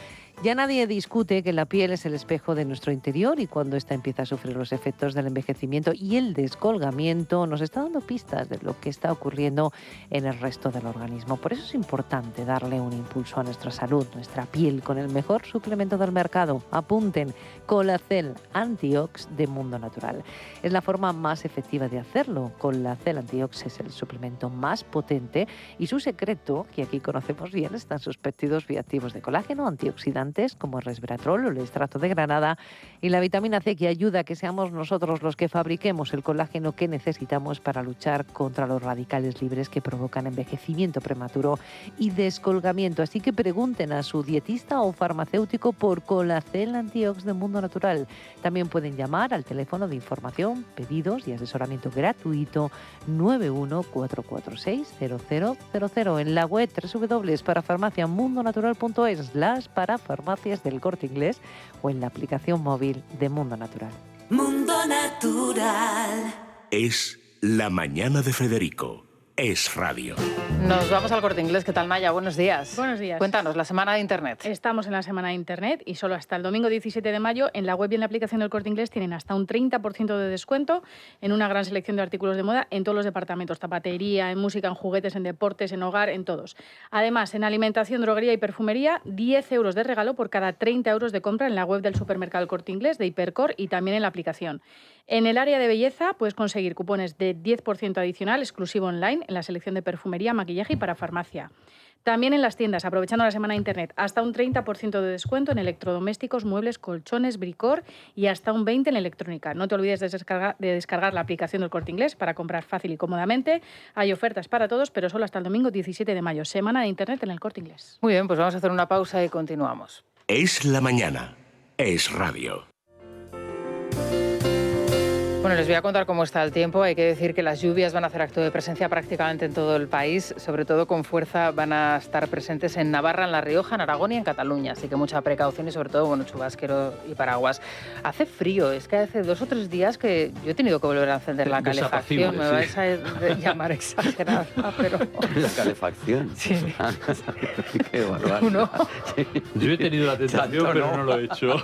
Ya nadie discute que la piel es el espejo de nuestro interior, y cuando ésta empieza a sufrir los efectos del envejecimiento y el descolgamiento, nos está dando pistas de lo que está ocurriendo en el resto del organismo. Por eso es importante darle un impulso a nuestra salud, nuestra piel, con el mejor suplemento del mercado. Apunten, Colacel Antiox de Mundo Natural. Es la forma más efectiva de hacerlo. Colacel Antiox es el suplemento más potente, y su secreto, que aquí conocemos bien, están sus péptidos bioactivos de colágeno, antioxidantes como el resveratrol o el extracto de granada, y la vitamina C, que ayuda a que seamos nosotros los que fabriquemos el colágeno que necesitamos para luchar contra los radicales libres que provocan envejecimiento prematuro y descolgamiento. Así que pregunten a su dietista o farmacéutico por Colacel Antiox de Mundo Natural. También pueden llamar al teléfono de información, pedidos y asesoramiento gratuito 914460000, en la web www.parafarmaciamundonatural.es, las parafarmacias del Corte Inglés, o en la aplicación móvil de Mundo Natural. Mundo Natural. Es la mañana de Federico. Es radio. Nos vamos al Corte Inglés. ¿Qué tal, Naya? Buenos días. Buenos días. Cuéntanos, la semana de Internet. Estamos en la semana de Internet, y solo hasta el domingo 17 de mayo en la web y en la aplicación del Corte Inglés tienen hasta un 30% de descuento en una gran selección de artículos de moda en todos los departamentos: zapatería, en música, en juguetes, en deportes, en hogar, en todos. Además, en alimentación, droguería y perfumería, 10 euros de regalo por cada 30 euros de compra en la web del supermercado El Corte Inglés, de Hipercor, y también en la aplicación. En el área de belleza puedes conseguir cupones de 10% adicional exclusivo online en la selección de perfumería, maquillaje y para farmacia. También en las tiendas, aprovechando la semana de Internet, hasta un 30% de descuento en electrodomésticos, muebles, colchones, bricor, y hasta un 20% en electrónica. No te olvides de descargar la aplicación del Corte Inglés para comprar fácil y cómodamente. Hay ofertas para todos, pero solo hasta el domingo 17 de mayo. Semana de Internet en el Corte Inglés. Muy bien, pues vamos a hacer una pausa y continuamos. Es la mañana. Es radio. Bueno, les voy a contar cómo está el tiempo. Hay que decir que las lluvias van a hacer acto de presencia prácticamente en todo el país. Sobre todo con fuerza van a estar presentes en Navarra, en La Rioja, en Aragón y en Cataluña. Así que mucha precaución y sobre todo, bueno, chubasquero y paraguas. Hace frío. Es que hace 2 o 3 días que yo he tenido que volver a encender la calefacción. Me vais a llamar exagerada, pero... La calefacción. Sí. Qué barbaridad. ¿No? Sí. Yo he tenido la tentación, pero no lo he hecho.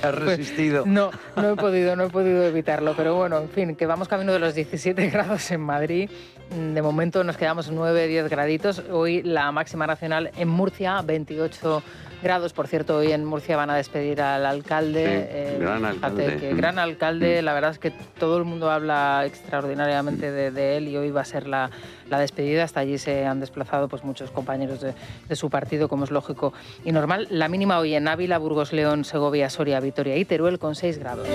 ¿Te has resistido? No he podido evitarlo. Pero bueno, en fin, que vamos camino de los 17 grados en Madrid. De momento nos quedamos 9-10 graditos. Hoy la máxima nacional en Murcia, 28 grados. Por cierto, hoy en Murcia van a despedir al alcalde. Sí, gran alcalde. Gran alcalde. La verdad es que todo el mundo habla extraordinariamente de él, y hoy va a ser la despedida. Hasta allí se han desplazado pues muchos compañeros de su partido, como es lógico y normal. La mínima hoy en Ávila, Burgos, León, Segovia, Soria, Vitoria y Teruel con 6 grados.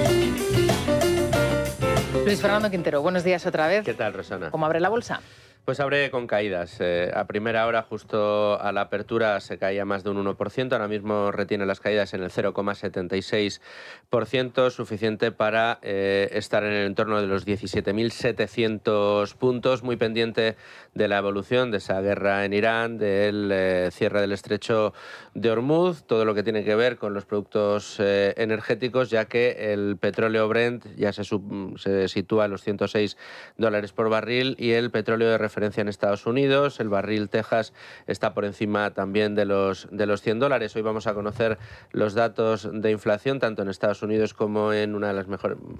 Luis Fernando Quintero, buenos días otra vez. ¿Qué tal, Rosana? ¿Cómo abre la bolsa? Pues abre con caídas. A primera hora, justo a la apertura, se caía más de un 1%. Ahora mismo retiene las caídas en el 0,76%, suficiente para estar en el entorno de los 17.700 puntos. Muy pendiente de la evolución de esa guerra en Irán, del cierre del estrecho de Hormuz, todo lo que tiene que ver con los productos energéticos, ya que el petróleo Brent ya se sitúa en los $106 por barril y el petróleo de referencia en Estados Unidos, el barril Texas, está por encima también de los $100. Hoy vamos a conocer los datos de inflación tanto en Estados Unidos como en una de las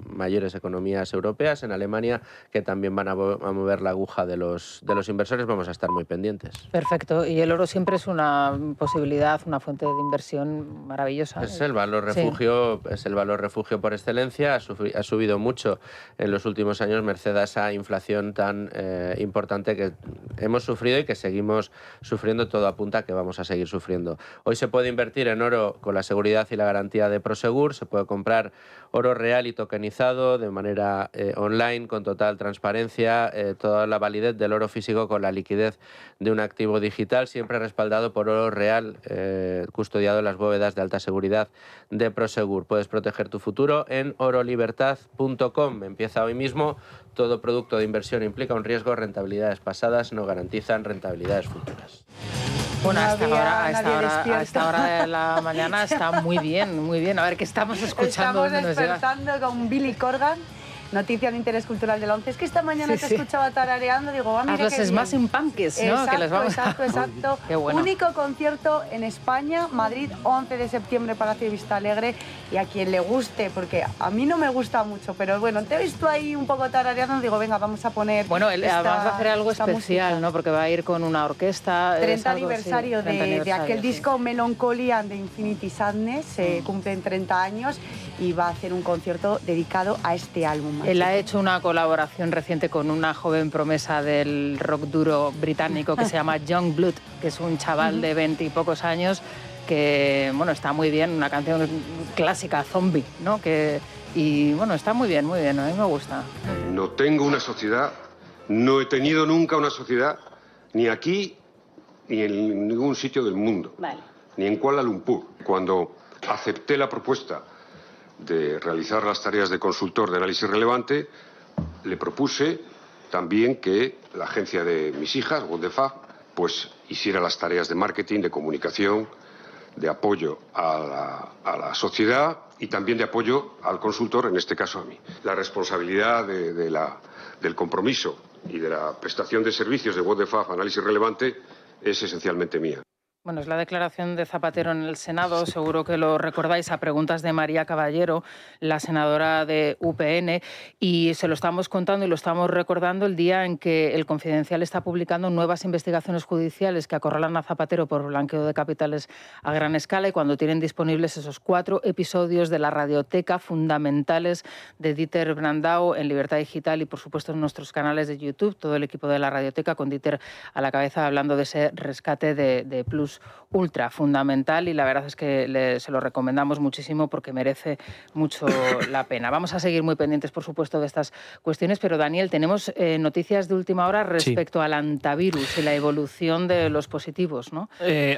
mayores economías europeas, en Alemania, que también van a mover la aguja de los inversores. Vamos a estar muy pendientes. Perfecto. Y el oro siempre es una posibilidad, una fuente de inversión maravillosa. Es el valor refugio, sí. Es el valor refugio por excelencia. Ha subido mucho en los últimos años merced a esa inflación tan importante que hemos sufrido y que seguimos sufriendo. Todo apunta a que vamos a seguir sufriendo. Hoy se puede invertir en oro con la seguridad y la garantía de Prosegur. Se puede comprar oro real y tokenizado de manera online, con total transparencia, toda la validez del oro físico con la liquidez de un activo digital, siempre respaldado por oro real, custodiado en las bóvedas de alta seguridad de Prosegur. Puedes proteger tu futuro en orolibertad.com. Empieza hoy mismo. Todo producto de inversión implica un riesgo. Rentabilidades pasadas no garantizan rentabilidades futuras. Bueno, a esta hora de la mañana está muy bien, muy bien. A ver, ¿qué estamos escuchando? Estamos despertando con Billy Corgan, noticia de interés cultural del 11. Es que esta mañana te escuchaba tarareando, digo, mira los Smashing Pumpkins, ¿no? Exacto, que les vamos exacto. Qué bueno. Único concierto en España, Madrid, 11 de septiembre, Palacio de Vista Alegre. Y a quien le guste, porque a mí no me gusta mucho, pero bueno, te he visto ahí un poco tarareando, digo, venga, vamos a poner vamos a hacer algo especial, música, ¿no? Porque va a ir con una orquesta. 30 aniversario de aquel disco Melancholy and the Infinity Sadness, se cumplen 30 años y va a hacer un concierto dedicado a este álbum. Él ha hecho una colaboración reciente con una joven promesa del rock duro británico que se llama Young Blood, que es un chaval de 20 y pocos años que, bueno, está muy bien, una canción clásica, Zombie, ¿no? Y, bueno, está muy bien, a mí me gusta. No tengo una sociedad, no he tenido nunca una sociedad, ni aquí, ni en ningún sitio del mundo, ni en Kuala Lumpur. Cuando acepté la propuesta de realizar las tareas de consultor de análisis relevante, le propuse también que la agencia de mis hijas, What the Fuck, pues hiciera las tareas de marketing, de comunicación, de apoyo a la sociedad y también de apoyo al consultor, en este caso a mí. La responsabilidad del compromiso y de la prestación de servicios de What the Fuck, análisis relevante, es esencialmente mía. Bueno, es la declaración de Zapatero en el Senado, seguro que lo recordáis, a preguntas de María Caballero, la senadora de UPN, y se lo estamos contando y lo estamos recordando el día en que El Confidencial está publicando nuevas investigaciones judiciales que acorralan a Zapatero por blanqueo de capitales a gran escala, y cuando tienen disponibles esos 4 episodios de la radioteca fundamentales de Dieter Brandau en Libertad Digital y, por supuesto, en nuestros canales de YouTube, todo el equipo de la radioteca con Dieter a la cabeza hablando de ese rescate de Plus Ultra, fundamental, y la verdad es que se lo recomendamos muchísimo porque merece mucho la pena. Vamos a seguir muy pendientes, por supuesto, de estas cuestiones, pero Daniel, tenemos noticias de última hora respecto al antivirus y la evolución de los positivos, ¿no?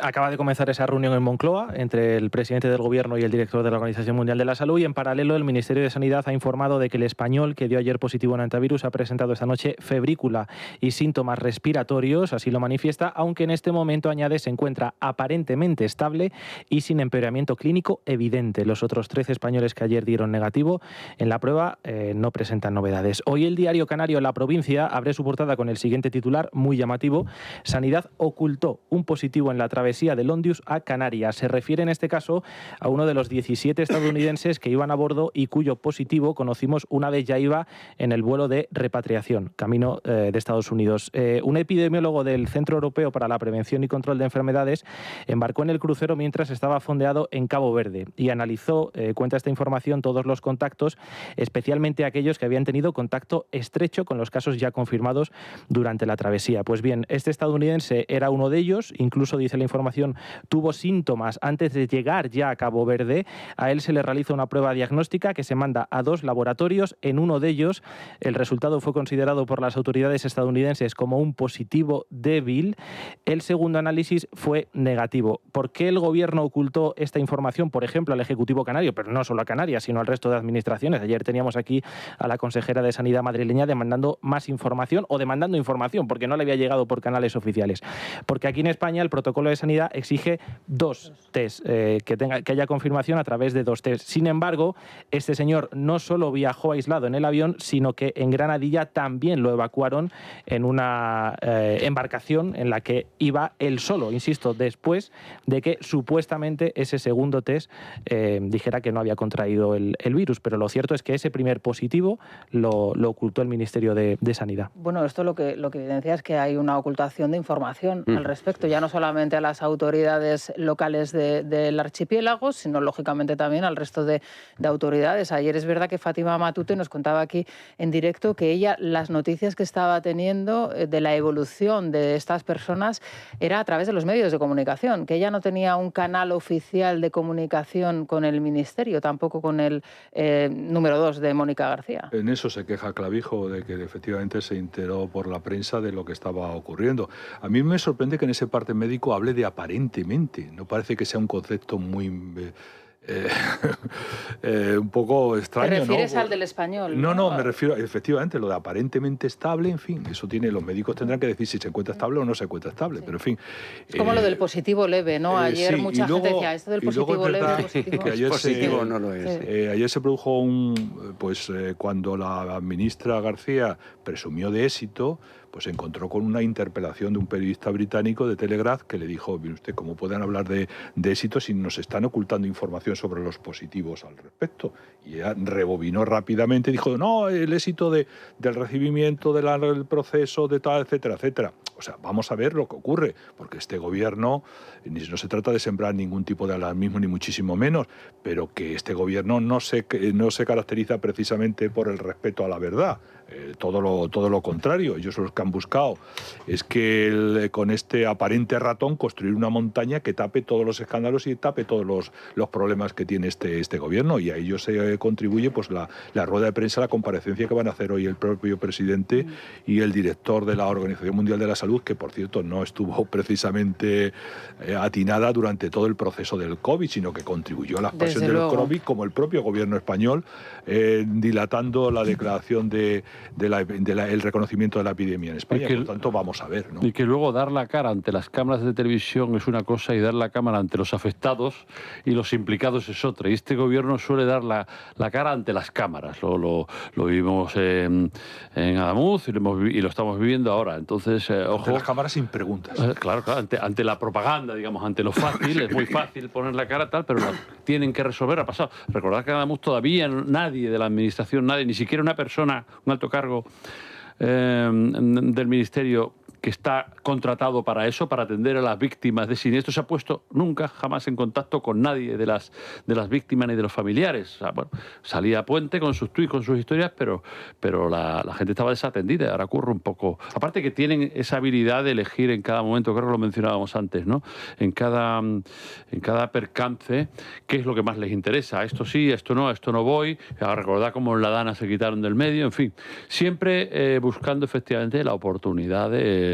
Acaba de comenzar esa reunión en Moncloa entre el presidente del Gobierno y el director de la Organización Mundial de la Salud, y en paralelo el Ministerio de Sanidad ha informado de que el español que dio ayer positivo en antivirus ha presentado esta noche febrícula y síntomas respiratorios, así lo manifiesta, aunque en este momento, añade, se encuentra aparentemente estable y sin empeoramiento clínico evidente. Los otros 13 españoles que ayer dieron negativo en la prueba no presentan novedades. Hoy el diario canario La Provincia abre su portada con el siguiente titular muy llamativo: Sanidad ocultó un positivo en la travesía de Londius a Canarias. Se refiere en este caso a uno de los 17 estadounidenses que iban a bordo y cuyo positivo conocimos una vez ya iba en el vuelo de repatriación, camino de Estados Unidos. Un epidemiólogo del Centro Europeo para la Prevención y Control de Enfermedades autoridades, embarcó en el crucero mientras estaba fondeado en Cabo Verde y analizó, cuenta esta información, todos los contactos, especialmente aquellos que habían tenido contacto estrecho con los casos ya confirmados durante la travesía. Pues bien, este estadounidense era uno de ellos, incluso dice la información, tuvo síntomas antes de llegar ya a Cabo Verde. A él se le realiza una prueba diagnóstica que se manda a 2 laboratorios. En uno de ellos el resultado fue considerado por las autoridades estadounidenses como un positivo débil. El segundo análisis fue negativo. ¿Por qué el gobierno ocultó esta información, por ejemplo, al Ejecutivo canario, pero no solo a Canarias, sino al resto de administraciones? Ayer teníamos aquí a la consejera de Sanidad madrileña demandando más información, o demandando información, porque no le había llegado por canales oficiales. Porque aquí en España el protocolo de sanidad exige 2 test, que haya confirmación a través de 2 test. Sin embargo, este señor no solo viajó aislado en el avión, sino que en Granadilla también lo evacuaron en una embarcación en la que iba él solo, insisto, después de que supuestamente ese segundo test dijera que no había contraído el virus. Pero lo cierto es que ese primer positivo lo ocultó el Ministerio de Sanidad. Bueno, esto lo que evidencia es que hay una ocultación de información al respecto, ya no solamente a las autoridades locales del archipiélago, sino lógicamente también al resto de autoridades. Ayer es verdad que Fátima Matute nos contaba aquí en directo que ella, las noticias que estaba teniendo de la evolución de estas personas era a través de los medios de comunicación, que ella no tenía un canal oficial de comunicación con el Ministerio, tampoco con el número 2 de Mónica García. En eso se queja Clavijo, de que efectivamente se enteró por la prensa de lo que estaba ocurriendo. A mí me sorprende que en ese parte médico hable de aparentemente. No parece que sea un concepto muy... un poco extraño, ¿no? ¿Te refieres al del español? No, me refiero efectivamente lo de aparentemente estable, en fin, eso tiene, los médicos tendrán que decir si se encuentra estable o no se encuentra estable, sí. Pero en fin. Es como lo del positivo leve, ¿no? Ayer sí, mucha gente decía, esto del positivo leve, positivo. Positivo no lo es. Ayer se produjo cuando la ministra García presumió de éxito, pues se encontró con una interpelación de un periodista británico de Telegraph que le dijo, mire usted, ¿cómo pueden hablar de éxito si nos están ocultando información sobre los positivos al respecto? Y ella rebobinó rápidamente y dijo, no, el éxito del recibimiento del proceso, de tal, etcétera, etcétera. O sea, vamos a ver lo que ocurre, porque este gobierno, no se trata de sembrar ningún tipo de alarmismo, ni muchísimo menos, pero que este gobierno no se caracteriza precisamente por el respeto a la verdad. Todo lo contrario. Ellos los que han buscado es que con este aparente ratón construir una montaña que tape todos los escándalos y tape todos los problemas que tiene este gobierno, y a ello se contribuye pues la rueda de prensa, la comparecencia que van a hacer hoy el propio presidente y el director de la Organización Mundial de la Salud, que por cierto no estuvo precisamente atinada durante todo el proceso del COVID, sino que contribuyó a la expansión del COVID, como el propio gobierno español, dilatando la declaración el reconocimiento de la epidemia en España. Por lo tanto, vamos a ver, ¿no? Y que luego dar la cara ante las cámaras de televisión es una cosa y dar la cámara ante los afectados y los implicados es otra. Y este gobierno suele dar la cara ante las cámaras. Lo vimos en Adamuz y lo estamos viviendo ahora. Entonces, ojo. Ante las cámaras sin preguntas. Claro, ante la propaganda, digamos, ante lo fácil. Es muy fácil poner la cara tal, pero la tienen que resolver. Ha pasado. Recordad que en Adamuz todavía nadie de la administración, ni siquiera una persona, un alto cargo del Ministerio que está contratado para eso, para atender a las víctimas de siniestros, se ha puesto nunca, jamás en contacto con nadie de las víctimas ni de los familiares. O sea, bueno, salía a Puente con sus tweets, con sus historias, pero la gente estaba desatendida. Ahora ocurre un poco... Aparte que tienen esa habilidad de elegir en cada momento, creo que lo mencionábamos antes, ¿no? En cada percance, qué es lo que más les interesa. Esto sí, esto no voy. Ahora recordad cómo en la Dana se quitaron del medio, en fin. Siempre buscando efectivamente la oportunidad de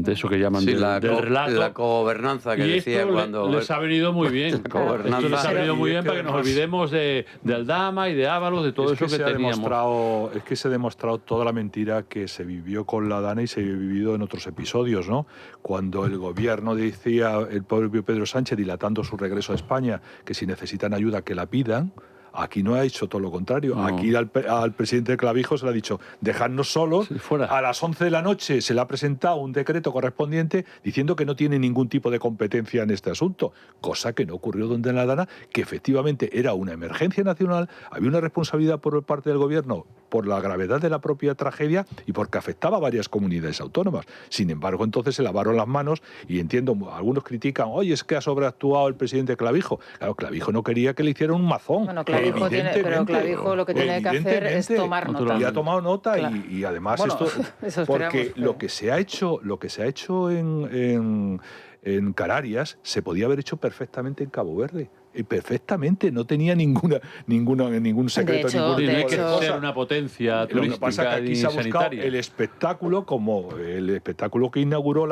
eso que llaman del relato. La cogobernanza que y decía esto cuando... les ha venido muy bien. Esto les ha venido muy bien para que nos olvidemos de Aldama y de Ábalos, de todo eso que teníamos. Es que se ha demostrado toda la mentira que se vivió con la Dana y se ha vivido en otros episodios, ¿no? Cuando el gobierno decía, el propio Pedro Sánchez, dilatando su regreso a España, que si necesitan ayuda que la pidan, Aquí no ha hecho todo lo contrario. No. Aquí al presidente de Clavijo se le ha dicho, dejadnos solos. Sí, fuera. A las 11 de la noche se le ha presentado un decreto correspondiente diciendo que no tiene ningún tipo de competencia en este asunto, cosa que no ocurrió donde en la Dana, que efectivamente era una emergencia nacional, había una responsabilidad por parte del gobierno por la gravedad de la propia tragedia y porque afectaba a varias comunidades autónomas. Sin embargo, entonces se lavaron las manos y entiendo, algunos critican, oye, es que ha sobreactuado el presidente Clavijo. Claro, Clavijo no quería que le hicieran un mazón. Bueno, Clavijo pero Clavijo lo que tiene que hacer es tomar nota. Y ha tomado nota Claro. y además Bueno, esto, porque lo que se ha hecho en Canarias se podía haber hecho perfectamente en Cabo Verde. Y perfectamente, no tenía ningún secreto. No hay que ser una potencia turística. Lo que pasa es que aquí se ha buscado el espectáculo como el espectáculo que inauguró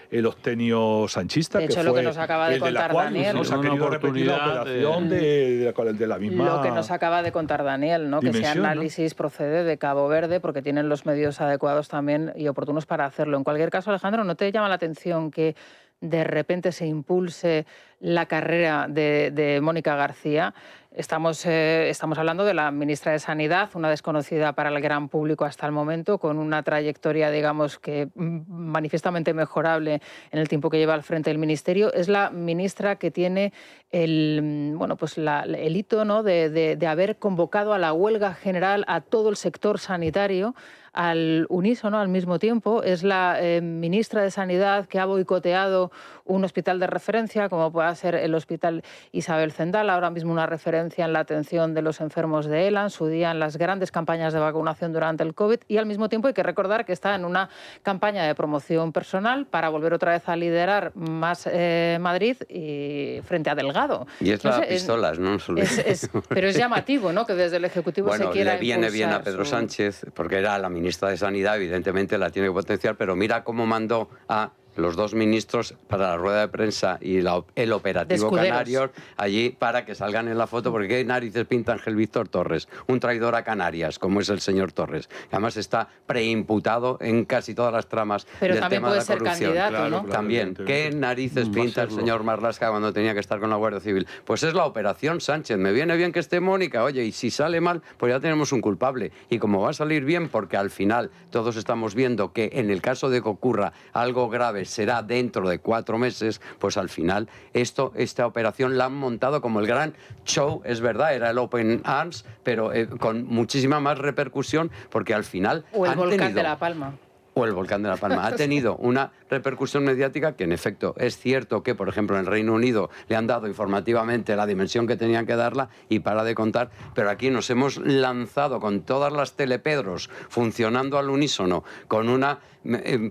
el Obtenio sanchista. De hecho, que lo fue que nos acaba de contar Daniel. ¿no? Se ha querido repetir la operación de la misma. Lo que nos acaba de contar Daniel, ¿no? Que ese análisis procede de Cabo Verde porque tienen los medios adecuados también y oportunos para hacerlo. En cualquier caso, Alejandro, ¿no te llama la atención que de repente se impulse la carrera de Mónica García? Estamos hablando de la ministra de Sanidad, una desconocida para el gran público hasta el momento, con una trayectoria, digamos, que manifiestamente mejorable en el tiempo que lleva al frente del ministerio. Es la ministra que tiene el hito, ¿no?, de haber convocado a la huelga general a todo el sector sanitario al unísono, al mismo tiempo. Es la ministra de Sanidad que ha boicoteado un hospital de referencia, como pueda ser el Hospital Isabel Zendal, ahora mismo una referencia en la atención de los enfermos de ELA, en su día en las grandes campañas de vacunación durante el COVID, y al mismo tiempo hay que recordar que está en una campaña de promoción personal para volver otra vez a liderar más Madrid y frente a Delgado. Y es la pistolas, ¿no? Pero es llamativo, ¿no?, que desde el Ejecutivo se quiera le viene bien a Pedro Sánchez, porque era la ministra de Sanidad, evidentemente la tiene que potenciar, pero mira cómo mandó a los dos ministros para la rueda de prensa y el operativo Canarios allí para que salgan en la foto, porque ¿qué narices pinta Ángel Víctor Torres? Un traidor a Canarias, como es el señor Torres. Además está preimputado en casi todas las tramas del tema de la corrupción. Candidato, ¿no? También, ¿qué narices pinta el señor Marlaska cuando tenía que estar con la Guardia Civil? Pues es la operación Sánchez. Me viene bien que esté Mónica, oye, y si sale mal, pues ya tenemos un culpable. Y como va a salir bien, porque al final todos estamos viendo que en el caso de que ocurra algo grave será dentro de 4 meses, pues al final esta operación la han montado como el gran show, es verdad, era el Open Arms, pero con muchísima más repercusión, porque al final o el volcán de La Palma. O el volcán de La Palma. Ha tenido una repercusión mediática que, en efecto, es cierto que, por ejemplo, en el Reino Unido le han dado informativamente la dimensión que tenían que darla y para de contar, pero aquí nos hemos lanzado con todas las telepedros funcionando al unísono, con una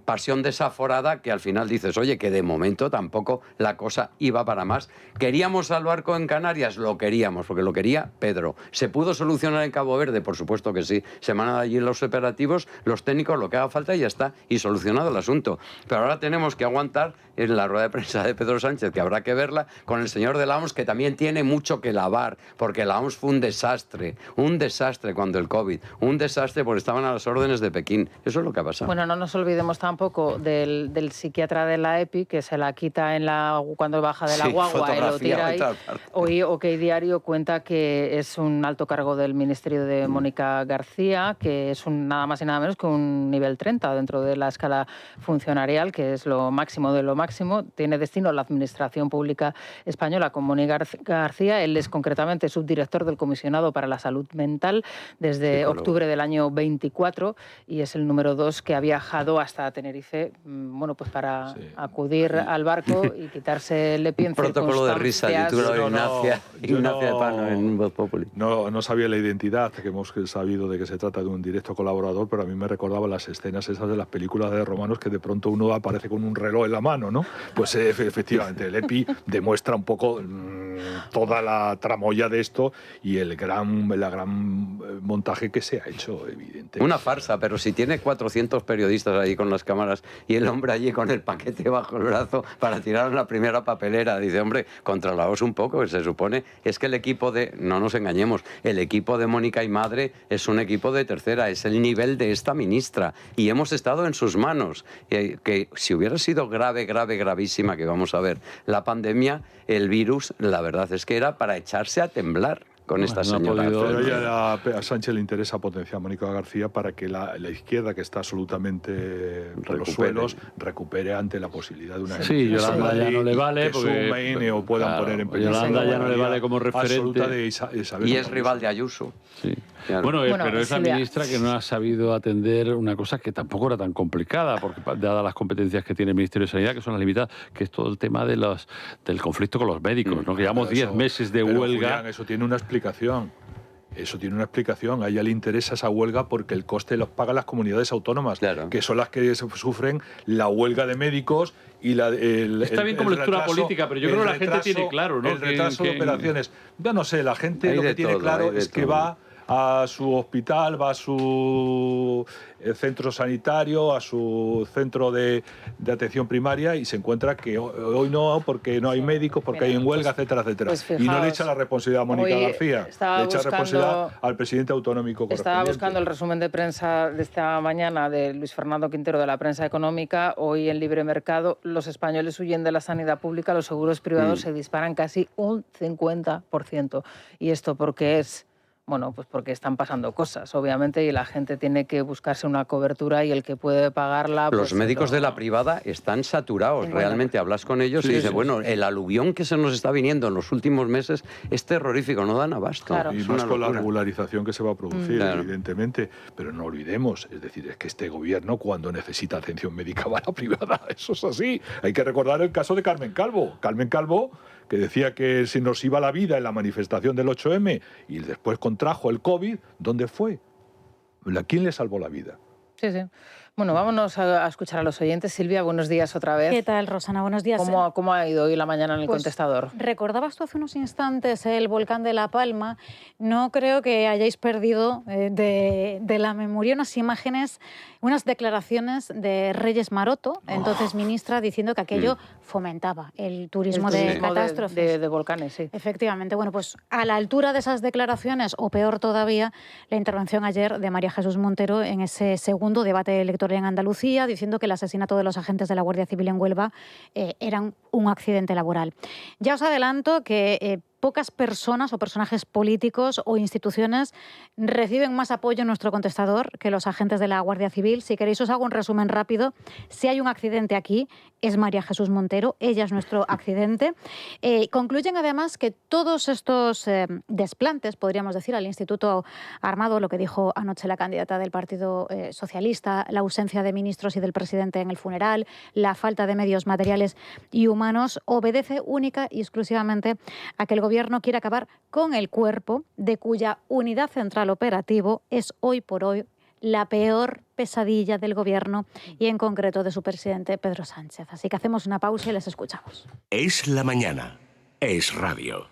pasión desaforada que al final dices, oye, que de momento tampoco la cosa iba para más. ¿Queríamos salvar en Canarias? Lo queríamos, porque lo quería Pedro. ¿Se pudo solucionar en Cabo Verde? Por supuesto que sí. Se van allí los operativos, los técnicos, lo que haga falta y ya está, y solucionado el asunto. Pero ahora tenemos que aguantar en la rueda de prensa de Pedro Sánchez, que habrá que verla, con el señor de la OMS, que también tiene mucho que lavar, porque la OMS fue un desastre cuando el COVID, un desastre porque estaban a las órdenes de Pekín. Eso es lo que ha pasado. Bueno, no nos olvidemos tampoco del psiquiatra de la EPI, que se la quita cuando baja de la guagua y lo tira ahí. Hoy OK Diario cuenta que es un alto cargo del ministerio de Mónica García, que es nada más y nada menos que un nivel 30 dentro de la escala funcionarial, que es lo máximo de lo máximo. Tiene destino la Administración Pública Española con Mónica García. Él es concretamente subdirector del Comisionado para la Salud Mental desde octubre del año 24 y es el número 2 que ha viajado hasta Tenerife, bueno, pues para acudir al barco y quitarse el EPI en protocolo de risa, titulado Ignacia de Pano en Voz Populi. No sabía la identidad, que hemos sabido de que se trata de un directo colaborador, pero a mí me recordaba las escenas esas de las películas de romanos que de pronto uno aparece con un reloj en la mano, ¿no? Pues efectivamente, el EPI demuestra un poco toda la tramoya de esto y el gran montaje que se ha hecho, evidente. Una farsa, pero si tiene 400 periodistas ahí con las cámaras y el hombre allí con el paquete bajo el brazo para tirar la primera papelera, dice, hombre, controlaos un poco, que se supone, es que el equipo no nos engañemos, el equipo de Mónica y Madre es un equipo de tercera, es el nivel de esta ministra y hemos estado en sus manos, que si hubiera sido gravísima, que vamos a ver, la pandemia, el virus, la verdad es que era para echarse a temblar. con esta señora. Pero ya a Sánchez le interesa potenciar a Mónica García para que la izquierda, que está absolutamente por los suelos, recupere ante la posibilidad de una... Sí, Yolanda ya no le vale porque sumen o puedan poner en peligro. Yolanda ya no le vale como referente. De y es rival de Ayuso. Sí. Claro. Bueno, pero es la ministra que no ha sabido atender una cosa que tampoco era tan complicada, porque dadas las competencias que tiene el Ministerio de Sanidad, que son las limitadas, que es todo el tema de del conflicto con los médicos, ¿no? Que llevamos 10 meses de huelga. Julián, eso tiene una explicación. A ella le interesa esa huelga porque el coste los pagan las comunidades autónomas, que son las que sufren la huelga de médicos y Está bien como lectura política, pero yo creo que la gente tiene claro, ¿no? El retraso de operaciones. Yo no sé, la gente lo que tiene claro es que va a su hospital, va a su centro sanitario, a su centro de atención primaria y se encuentra que hoy no, porque no hay médicos, porque hay en huelga, etcétera, etcétera. Pues fijaos, y no le echa la responsabilidad a Mónica García, le echa la responsabilidad al presidente autonómico correspondiente. Estaba buscando el resumen de prensa de esta mañana de Luis Fernando Quintero de la prensa económica. Hoy en Libre Mercado, los españoles huyen de la sanidad pública, los seguros privados se disparan casi un 50%. Y esto porque es... Bueno, pues porque están pasando cosas, obviamente, y la gente tiene que buscarse una cobertura y el que puede pagarla... Los médicos de la privada están saturados, realmente hablas con ellos y dices, bueno, el aluvión que se nos está viniendo en los últimos meses es terrorífico, no dan abasto. Claro. Y más con la regularización que se va a producir, evidentemente, pero no olvidemos, es decir, es que este gobierno cuando necesita atención médica va a la privada, eso es así. Hay que recordar el caso de Carmen Calvo. Carmen Calvo, que decía que se nos iba la vida en la manifestación del 8M y después contrajo el COVID, ¿dónde fue? ¿A quién le salvó la vida? Sí, sí. Bueno, vámonos a escuchar a los oyentes. Silvia, buenos días otra vez. ¿Qué tal, Rosana? Buenos días. ¿Cómo ha ido hoy la mañana en el contestador? Recordabas tú hace unos instantes el volcán de La Palma. No creo que hayáis perdido de la memoria unas imágenes, unas declaraciones de Reyes Maroto, entonces ministra, diciendo que aquello fomentaba el turismo de catástrofes. De volcanes, sí. Efectivamente. Bueno, pues a la altura de esas declaraciones, o peor todavía, la intervención ayer de María Jesús Montero en ese segundo debate electoral en Andalucía, diciendo que el asesinato de los agentes de la Guardia Civil en Huelva eran un accidente laboral. Ya os adelanto que pocas personas o personajes políticos o instituciones reciben más apoyo en nuestro contestador que los agentes de la Guardia Civil. Si queréis os hago un resumen rápido. Si hay un accidente aquí, es María Jesús Montero, ella es nuestro accidente. Concluyen además que todos estos desplantes, podríamos decir, al Instituto Armado, lo que dijo anoche la candidata del Partido Socialista, la ausencia de ministros y del presidente en el funeral, la falta de medios materiales y humanos, obedece única y exclusivamente a que el Gobierno quiere acabar con el cuerpo de cuya unidad central operativo es hoy por hoy la peor pesadilla del Gobierno y en concreto de su presidente Pedro Sánchez. Así que hacemos una pausa y les escuchamos. Es la mañana. Es radio.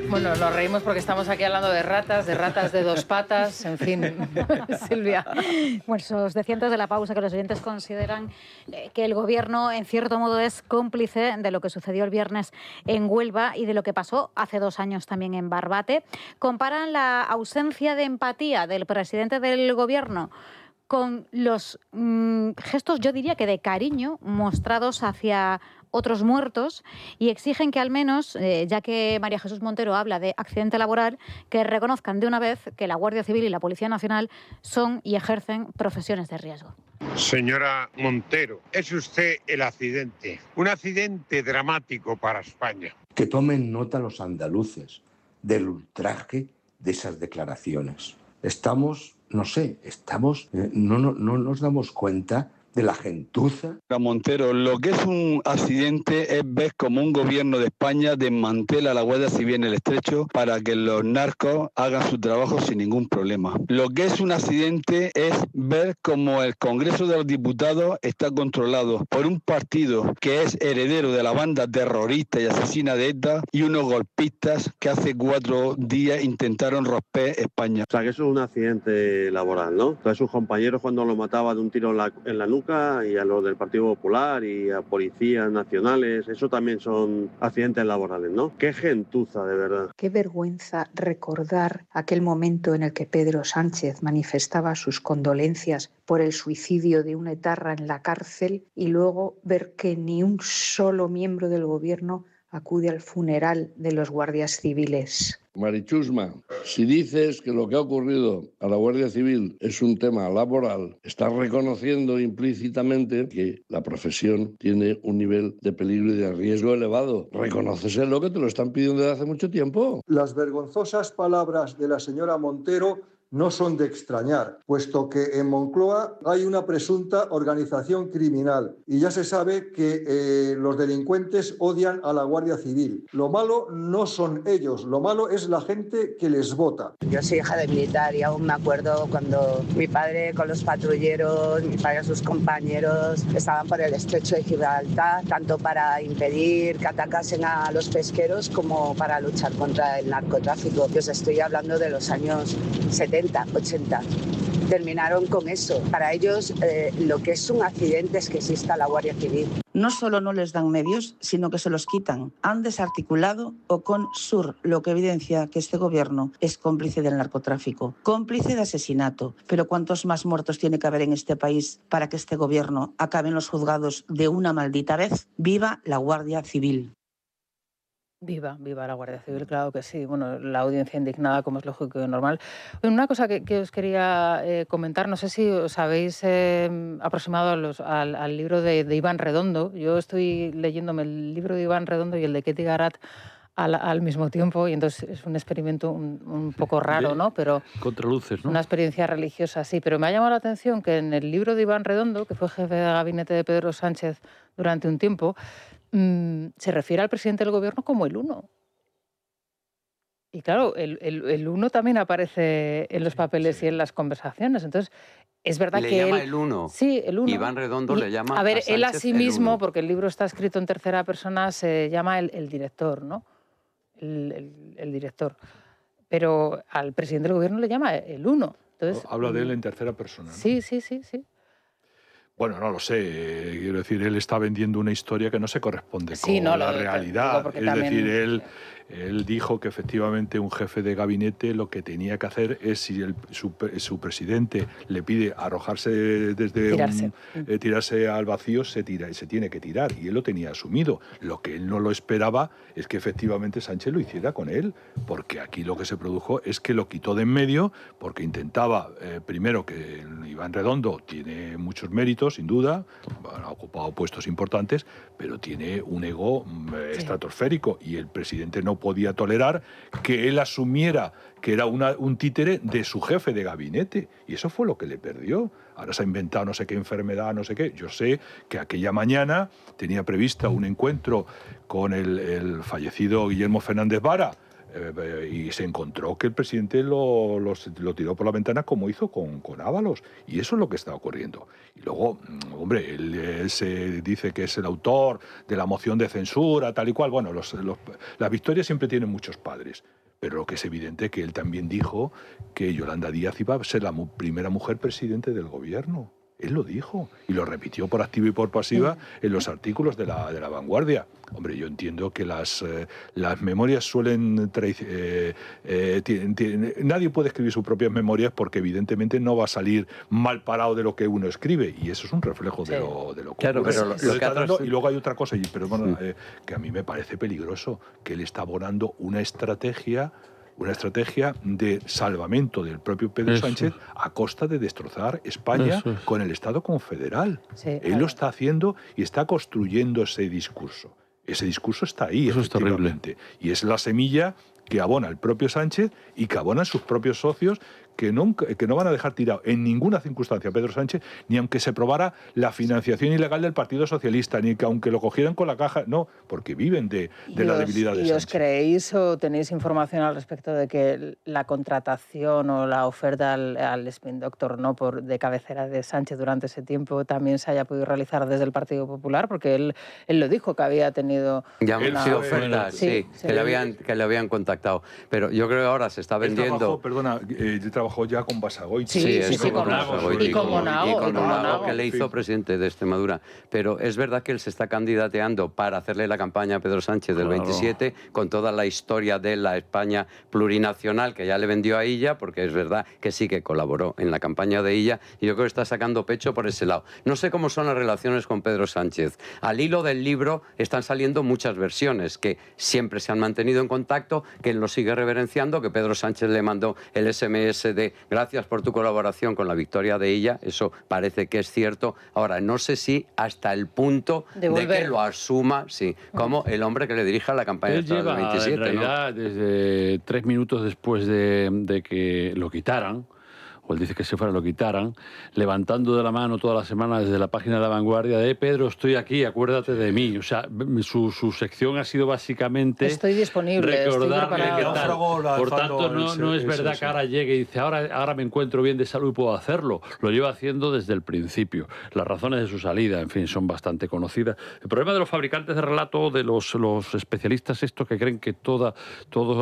Bueno, nos reímos porque estamos aquí hablando de ratas de dos patas, en fin, Silvia. Bueno, os decía antes de la pausa que los oyentes consideran que el Gobierno, en cierto modo, es cómplice de lo que sucedió el viernes en Huelva y de lo que pasó hace 2 años también en Barbate. Comparan la ausencia de empatía del presidente del Gobierno con los gestos, yo diría que de cariño, mostrados hacia otros muertos y exigen que al menos, ya que María Jesús Montero habla de accidente laboral, que reconozcan de una vez que la Guardia Civil y la Policía Nacional son y ejercen profesiones de riesgo. Señora Montero, es usted el accidente, un accidente dramático para España. Que tomen nota los andaluces del ultraje de esas declaraciones. No nos damos cuenta de la gentuza. Montero, lo que es un accidente es ver cómo un gobierno de España desmantela la Guardia Civil en el Estrecho para que los narcos hagan su trabajo sin ningún problema. Lo que es un accidente es ver cómo el Congreso de los Diputados está controlado por un partido que es heredero de la banda terrorista y asesina de ETA y unos golpistas que hace 4 días intentaron romper España. O sea, que eso es un accidente laboral, ¿no? Entonces sus compañeros cuando lo mataba de un tiro en la nuca y a los del Partido Popular y a policías nacionales, eso también son accidentes laborales, ¿no? Qué gentuza, de verdad. Qué vergüenza recordar aquel momento en el que Pedro Sánchez manifestaba sus condolencias por el suicidio de un etarra en la cárcel y luego ver que ni un solo miembro del Gobierno acude al funeral de los guardias civiles. Marichusma, si dices que lo que ha ocurrido a la Guardia Civil es un tema laboral, estás reconociendo implícitamente que la profesión tiene un nivel de peligro y de riesgo elevado. Reconóceselo, que te lo están pidiendo desde hace mucho tiempo. Las vergonzosas palabras de la señora Montero no son de extrañar, puesto que en Moncloa hay una presunta organización criminal y ya se sabe que los delincuentes odian a la Guardia Civil. Lo malo no son ellos, lo malo es la gente que les vota. Yo soy hija de militar y aún me acuerdo cuando mi padre con los patrulleros, mi padre y sus compañeros estaban por el estrecho de Gibraltar, tanto para impedir que atacasen a los pesqueros como para luchar contra el narcotráfico. Yo os estoy hablando de los años 70. 80. Terminaron con eso. Para ellos lo que es un accidente es que exista la Guardia Civil. No solo no les dan medios, sino que se los quitan. Han desarticulado Ocon-Sur, lo que evidencia que este gobierno es cómplice del narcotráfico, cómplice de asesinato. Pero ¿cuántos más muertos tiene que haber en este país para que este gobierno acabe en los juzgados de una maldita vez? ¡Viva la Guardia Civil! Viva la Guardia Civil, claro que sí. Bueno, la audiencia indignada, como es lógico y normal. Una cosa que os quería comentar, no sé si os habéis aproximado al libro de Iván Redondo. Yo estoy leyéndome el libro de Iván Redondo y el de Ketty Garat al mismo tiempo, y entonces es un experimento un poco raro, ¿no? Pero contraluces, ¿no? Una experiencia religiosa, sí. Pero me ha llamado la atención que en el libro de Iván Redondo, que fue jefe de gabinete de Pedro Sánchez durante un tiempo, se refiere al presidente del gobierno como el Uno. Y claro, el Uno también aparece en los papeles y en las conversaciones. Entonces, es verdad que le llama él, el Uno. Sí, el Uno. Iván Redondo le llama a ver, a él a Sánchez sí el mismo, Uno. porque el libro está escrito en tercera persona, se llama el director, ¿no? El director. Pero al presidente del gobierno le llama el Uno. Entonces, habla de él en tercera persona, ¿no? Sí. Bueno, no lo sé. Quiero decir, él está vendiendo una historia que no se corresponde con la realidad. Es decir, él dijo que efectivamente un jefe de gabinete lo que tenía que hacer es, si su presidente le pide arrojarse desde tirarse al vacío, se tiene que tirar. Y él lo tenía asumido. Lo que él no lo esperaba es que efectivamente Sánchez lo hiciera con él, porque aquí lo que se produjo es que lo quitó de en medio, porque intentaba, primero, que Iván Redondo tiene muchos méritos, sin duda, ha ocupado puestos importantes, pero tiene un ego estratosférico, y el presidente no podía tolerar que él asumiera que era un títere de su jefe de gabinete, y eso fue lo que le perdió. Ahora se ha inventado no sé qué enfermedad, no sé qué. Yo sé que aquella mañana tenía prevista un encuentro con el fallecido Guillermo Fernández Vara, y se encontró que el presidente lo tiró por la ventana, como hizo con Ábalos, y eso es lo que está ocurriendo. Y luego, hombre, él se dice que es el autor de la moción de censura, tal y cual. Bueno, las victorias siempre tienen muchos padres, pero lo que es evidente es que él también dijo que Yolanda Díaz iba a ser la primera mujer presidente del gobierno. Él lo dijo y lo repitió por activa y por pasiva en los artículos de la Vanguardia. Hombre, yo entiendo que las memorias suelen... nadie puede escribir sus propias memorias, porque evidentemente no va a salir mal parado de lo que uno escribe, y eso es un reflejo de lo que claro, pero y luego hay otra cosa, que a mí me parece peligroso, que él está abonando una estrategia de salvamento del propio Pedro Sánchez a costa de destrozar España con el Estado confederal. Él lo está haciendo y está construyendo ese discurso. Ese discurso está ahí, efectivamente. Y es la semilla que abona el propio Sánchez y que abonan sus propios socios, que no van a dejar tirado en ninguna circunstancia a Pedro Sánchez, ni aunque se probara la financiación ilegal del Partido Socialista, ni que aunque lo cogieran con la caja, no, porque viven de la debilidad de Sánchez. ¿Y os creéis o tenéis información al respecto de que la contratación o la oferta al spin doctor, ¿no?, de cabecera de Sánchez durante ese tiempo también se haya podido realizar desde el Partido Popular? Porque él lo dijo, que había tenido... Ya han sido ofertas, que le habían contactado. Pero yo creo que ahora se está vendiendo... Trabajó trabajó ya con Basagoiti. Sí, con Basagoiti. Y con Monago, que le hizo presidente de Extremadura. Pero es verdad que él se está candidateando para hacerle la campaña a Pedro Sánchez del 27, con toda la historia de la España plurinacional que ya le vendió a Illa, porque es verdad que sí que colaboró en la campaña de Illa, y yo creo que está sacando pecho por ese lado. No sé cómo son las relaciones con Pedro Sánchez. Al hilo del libro están saliendo muchas versiones, que siempre se han mantenido en contacto, que él lo sigue reverenciando, que Pedro Sánchez le mandó el SMS de gracias por tu colaboración con la victoria de Illa, eso parece que es cierto. Ahora, no sé si hasta el punto de que lo asuma, sí, como el hombre que le dirija la campaña electoral del 27. En realidad, ¿no? Desde 3 minutos después de que lo quitaran, o él dice que se fuera, lo quitaran, levantando de la mano toda la semana desde la página de La Vanguardia de Pedro, estoy aquí, acuérdate de mí. O sea, su sección ha sido básicamente estoy disponible, recordarme estoy qué tal. Por tanto, no es verdad que ahora llegue y dice, ahora me encuentro bien de salud y puedo hacerlo. Lo lleva haciendo desde el principio. Las razones de su salida, en fin, son bastante conocidas. El problema de los fabricantes de relato, de los especialistas estos que creen que toda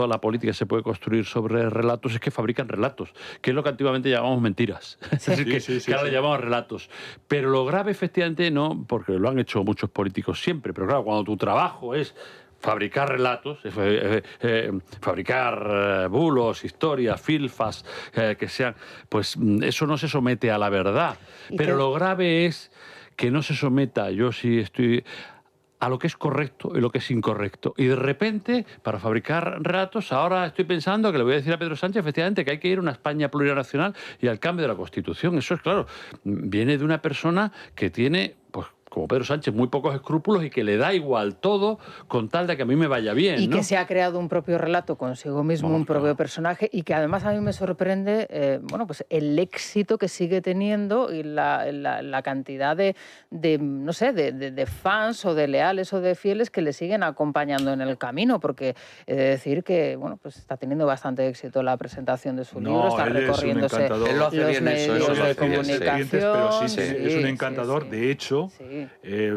la política se puede construir sobre relatos, es que fabrican relatos, que es lo que antiguamente llamamos mentiras. Sí. Es decir, que ahora le llamamos relatos. Pero lo grave, efectivamente, no, porque lo han hecho muchos políticos siempre, pero claro, cuando tu trabajo es fabricar relatos, fabricar bulos, historias, filfas, que sean, pues eso no se somete a la verdad. Pero lo grave es que no se someta, yo sí estoy, a lo que es correcto y lo que es incorrecto. Y de repente, para fabricar relatos, ahora estoy pensando que le voy a decir a Pedro Sánchez, efectivamente, que hay que ir a una España plurinacional y al cambio de la Constitución. Eso es claro, viene de una persona que tiene, pues, como Pedro Sánchez, muy pocos escrúpulos y que le da igual todo con tal de que a mí me vaya bien. Y ¿no? que se ha creado un propio relato consigo mismo, un propio personaje, y que además a mí me sorprende pues el éxito que sigue teniendo y la cantidad de no sé, de fans o de leales o de fieles que le siguen acompañando en el camino, porque he de decir que pues está teniendo bastante éxito la presentación de su libro, está recorriéndose los medios de comunicación. Pero sí, es un encantador. De hecho,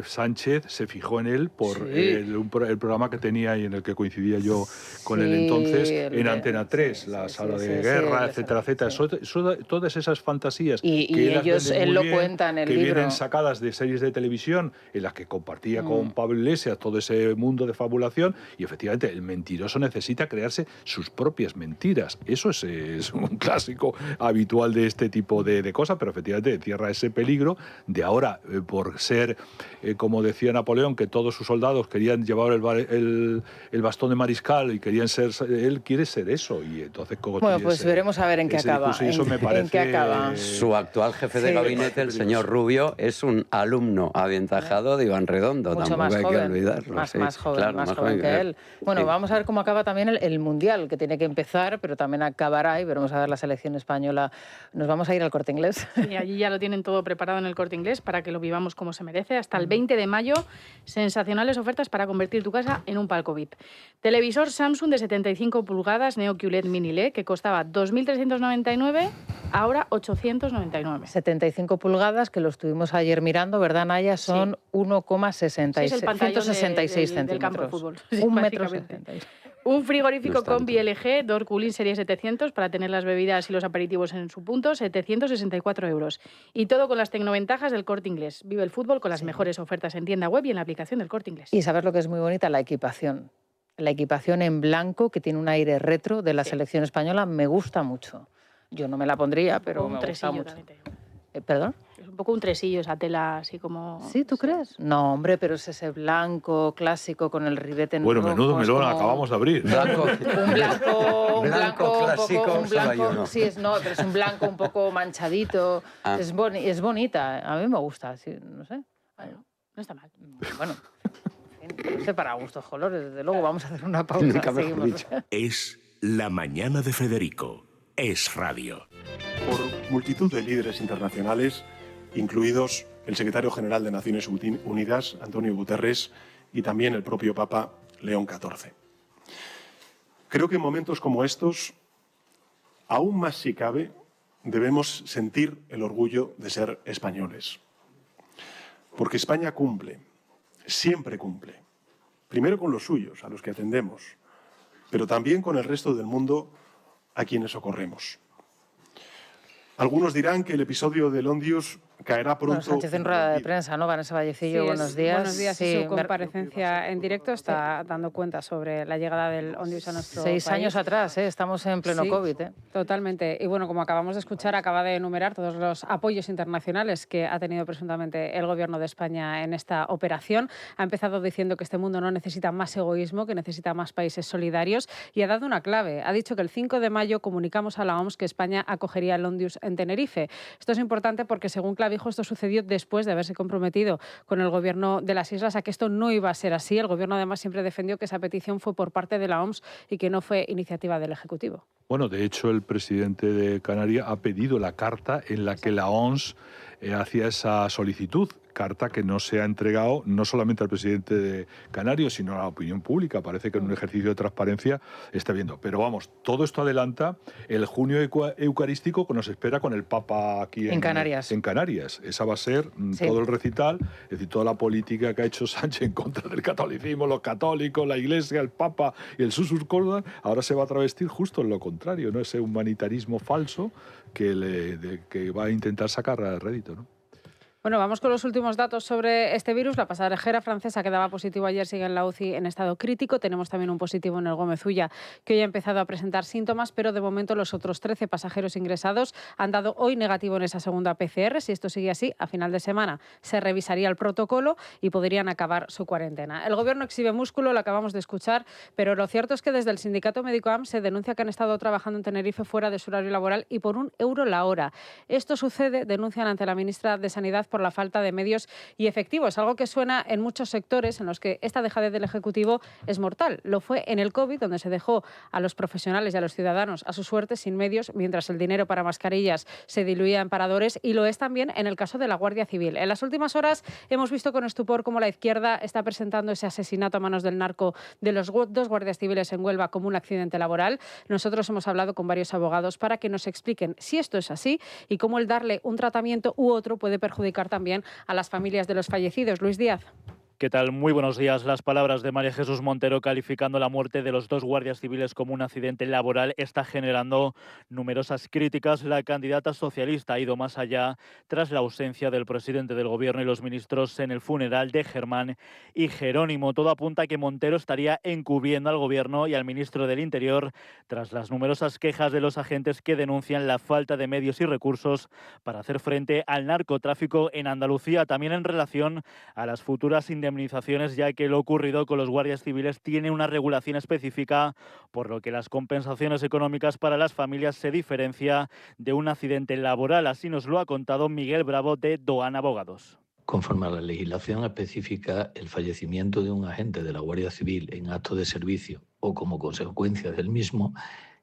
Sánchez se fijó en él por el programa que tenía y en el que coincidía yo con él entonces, en Antena 3, la sala de guerra, etcétera, etcétera. Todas esas fantasías y él lo cuenta en el libro, que vienen sacadas de series de televisión en las que compartía con Pablo Iglesias todo ese mundo de fabulación, y efectivamente el mentiroso necesita crearse sus propias mentiras. Eso es un clásico habitual de este tipo de cosas, pero efectivamente encierra ese peligro de ahora, por ser, como decía Napoleón, que todos sus soldados querían llevar el bastón de mariscal y querían ser, él quiere ser eso, y entonces pues veremos a ver en qué acaba. ¿En qué acaba? Su actual jefe de gabinete, el señor Rubio, es un alumno aventajado de Iván Redondo. Mucho tampoco más hay joven, que olvidarlo. más joven que él. Bueno, vamos a ver cómo acaba también el Mundial, que tiene que empezar, pero también acabará, y veremos a ver la selección española. Nos vamos a ir al Corte Inglés. Y allí ya lo tienen todo preparado en el Corte Inglés para que lo vivamos como se merece. Hasta el 20 de mayo, sensacionales ofertas para convertir tu casa en un palco VIP. Televisor Samsung de 75 pulgadas Neo QLED Mini LED, que costaba 2.399, ahora 899. 75 pulgadas, que lo estuvimos ayer mirando, ¿verdad, Naya? Son 1,166 centímetros. Del campo de fútbol. Un metro 70. Un frigorífico Combi LG Door Cooling Serie 700 para tener las bebidas y los aperitivos en su punto, 764 €. Y todo con las tecnoventajas del Corte Inglés. Vive el fútbol con las mejores ofertas en tienda web y en la aplicación del Corte Inglés. Y sabes lo que es muy bonita, la equipación. La equipación en blanco, que tiene un aire retro de la selección española, me gusta mucho. Yo no me la pondría, pero me gusta mucho. ¿Perdón? Es un poco un tresillo esa tela, así como... ¿Sí, tú crees? No, hombre, pero es ese blanco clásico con el ribete en rojo. Bueno, menudo melón acabamos de abrir. Un blanco clásico, pero es un blanco un poco manchadito. Es bonita, a mí me gusta, sí, no sé. Bueno, no está mal. Bueno, no sé, para gustos colores, desde luego. Vamos a hacer una pausa. Seguimos. Es La Mañana de Federico. Es Radio. Por multitud de líderes internacionales, incluidos el secretario general de Naciones Unidas, Antonio Guterres, y también el propio Papa León XIV. Creo que en momentos como estos, aún más si cabe, debemos sentir el orgullo de ser españoles. Porque España cumple, siempre cumple. Primero con los suyos, a los que atendemos, pero también con el resto del mundo a quienes socorremos. Algunos dirán que el episodio del Ondius caerá pronto. Bueno, Sánchez en rueda de prensa, ¿no? Vanessa Vallecillo, buenos días. Buenos días. Sí, su comparecencia en directo está dando cuenta sobre la llegada del Ondius a nuestro país. 6 años atrás, estamos en pleno COVID. Totalmente. Y bueno, como acabamos de escuchar, acaba de enumerar todos los apoyos internacionales que ha tenido presuntamente el Gobierno de España en esta operación. Ha empezado diciendo que este mundo no necesita más egoísmo, que necesita más países solidarios, y ha dado una clave. Ha dicho que el 5 de mayo comunicamos a la OMS que España acogería el Ondius en Tenerife. Esto es importante porque, según Clavijo, esto sucedió después de haberse comprometido con el Gobierno de las islas a que esto no iba a ser así. El Gobierno, además, siempre defendió que esa petición fue por parte de la OMS y que no fue iniciativa del Ejecutivo. Bueno, de hecho, el presidente de Canarias ha pedido la carta en la que la OMS hacía esa solicitud, carta que no se ha entregado no solamente al presidente de Canarias, sino a la opinión pública. Parece que en un ejercicio de transparencia está viendo. Pero vamos, todo esto adelanta el junio eucarístico que nos espera con el Papa aquí en Canarias. En Canarias. Esa va a ser todo el recital, es decir, toda la política que ha hecho Sánchez en contra del catolicismo, los católicos, la Iglesia, el Papa y el Susus Corda, ahora se va a travestir justo en lo contrario, ¿no? Ese humanitarismo falso que va a intentar sacar rédito, ¿no? Bueno, vamos con los últimos datos sobre este virus. La pasajera francesa que daba positivo ayer sigue en la UCI en estado crítico. Tenemos también un positivo en el Gómez Ulla que hoy ha empezado a presentar síntomas, pero de momento los otros 13 pasajeros ingresados han dado hoy negativo en esa segunda PCR. Si esto sigue así, a final de semana se revisaría el protocolo y podrían acabar su cuarentena. El Gobierno exhibe músculo, lo acabamos de escuchar, pero lo cierto es que desde el sindicato médico AMS se denuncia que han estado trabajando en Tenerife fuera de su horario laboral y por €1 la hora. Esto sucede, denuncian ante la ministra de Sanidad, por la falta de medios y efectivos, algo que suena en muchos sectores en los que esta dejadez del Ejecutivo es mortal. Lo fue en el COVID, donde se dejó a los profesionales y a los ciudadanos a su suerte sin medios, mientras el dinero para mascarillas se diluía en paradores, y lo es también en el caso de la Guardia Civil. En las últimas horas hemos visto con estupor cómo la izquierda está presentando ese asesinato a manos del narco de los 2 guardias civiles en Huelva como un accidente laboral. Nosotros hemos hablado con varios abogados para que nos expliquen si esto es así y cómo el darle un tratamiento u otro puede perjudicar también a las familias de los fallecidos. Luis Díaz. ¿Qué tal? Muy buenos días. Las palabras de María Jesús Montero calificando la muerte de los 2 guardias civiles como un accidente laboral está generando numerosas críticas. La candidata socialista ha ido más allá tras la ausencia del presidente del Gobierno y los ministros en el funeral de Germán y Jerónimo. Todo apunta a que Montero estaría encubriendo al Gobierno y al ministro del Interior tras las numerosas quejas de los agentes que denuncian la falta de medios y recursos para hacer frente al narcotráfico en Andalucía. También en relación a las futuras indemnizaciones, ya que lo ocurrido con los guardias civiles tiene una regulación específica, por lo que las compensaciones económicas para las familias se diferencia de un accidente laboral. Así nos lo ha contado Miguel Bravo de Doan Abogados. Conforme a la legislación específica, el fallecimiento de un agente de la Guardia Civil en acto de servicio o como consecuencia del mismo,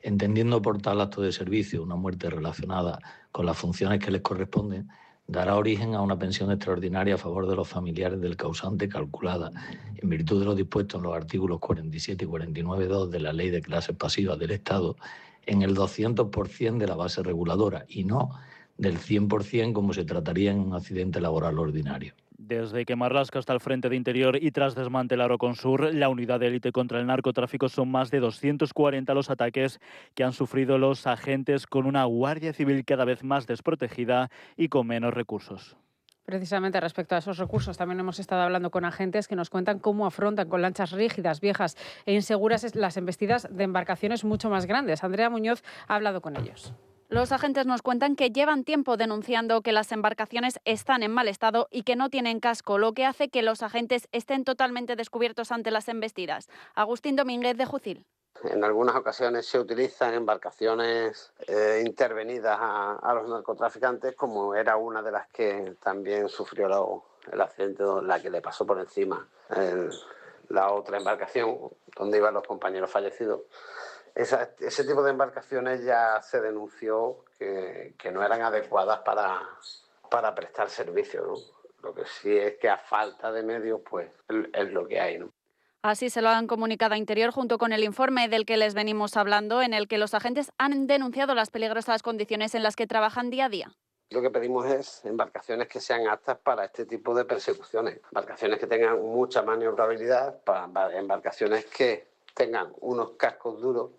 entendiendo por tal acto de servicio una muerte relacionada con las funciones que les corresponden, dará origen a una pensión extraordinaria a favor de los familiares del causante calculada en virtud de lo dispuesto en los artículos 47 y 49.2 de la Ley de Clases Pasivas del Estado en el 200% de la base reguladora y no del 100% como se trataría en un accidente laboral ordinario. Desde que Marlaska está al frente de Interior y tras desmantelar Oconsur, la unidad de élite contra el narcotráfico, son más de 240 los ataques que han sufrido los agentes, con una Guardia Civil cada vez más desprotegida y con menos recursos. Precisamente respecto a esos recursos, también hemos estado hablando con agentes que nos cuentan cómo afrontan con lanchas rígidas, viejas e inseguras las embestidas de embarcaciones mucho más grandes. Andrea Muñoz ha hablado con ellos. Los agentes nos cuentan que llevan tiempo denunciando que las embarcaciones están en mal estado y que no tienen casco, lo que hace que los agentes estén totalmente descubiertos ante las embestidas. Agustín Domínguez, de Jucil. En algunas ocasiones se utilizan embarcaciones intervenidas a los narcotraficantes, como era una de las que también sufrió el accidente, la que le pasó por encima la otra embarcación donde iban los compañeros fallecidos. Ese tipo de embarcaciones ya se denunció que no eran adecuadas para prestar servicio, ¿no? Lo que sí es que a falta de medios, pues es lo que hay, ¿no? Así se lo han comunicado a Interior junto con el informe del que les venimos hablando, en el que los agentes han denunciado las peligrosas condiciones en las que trabajan día a día. Lo que pedimos es embarcaciones que sean aptas para este tipo de persecuciones, embarcaciones que tengan mucha maniobrabilidad, embarcaciones que tengan unos cascos duros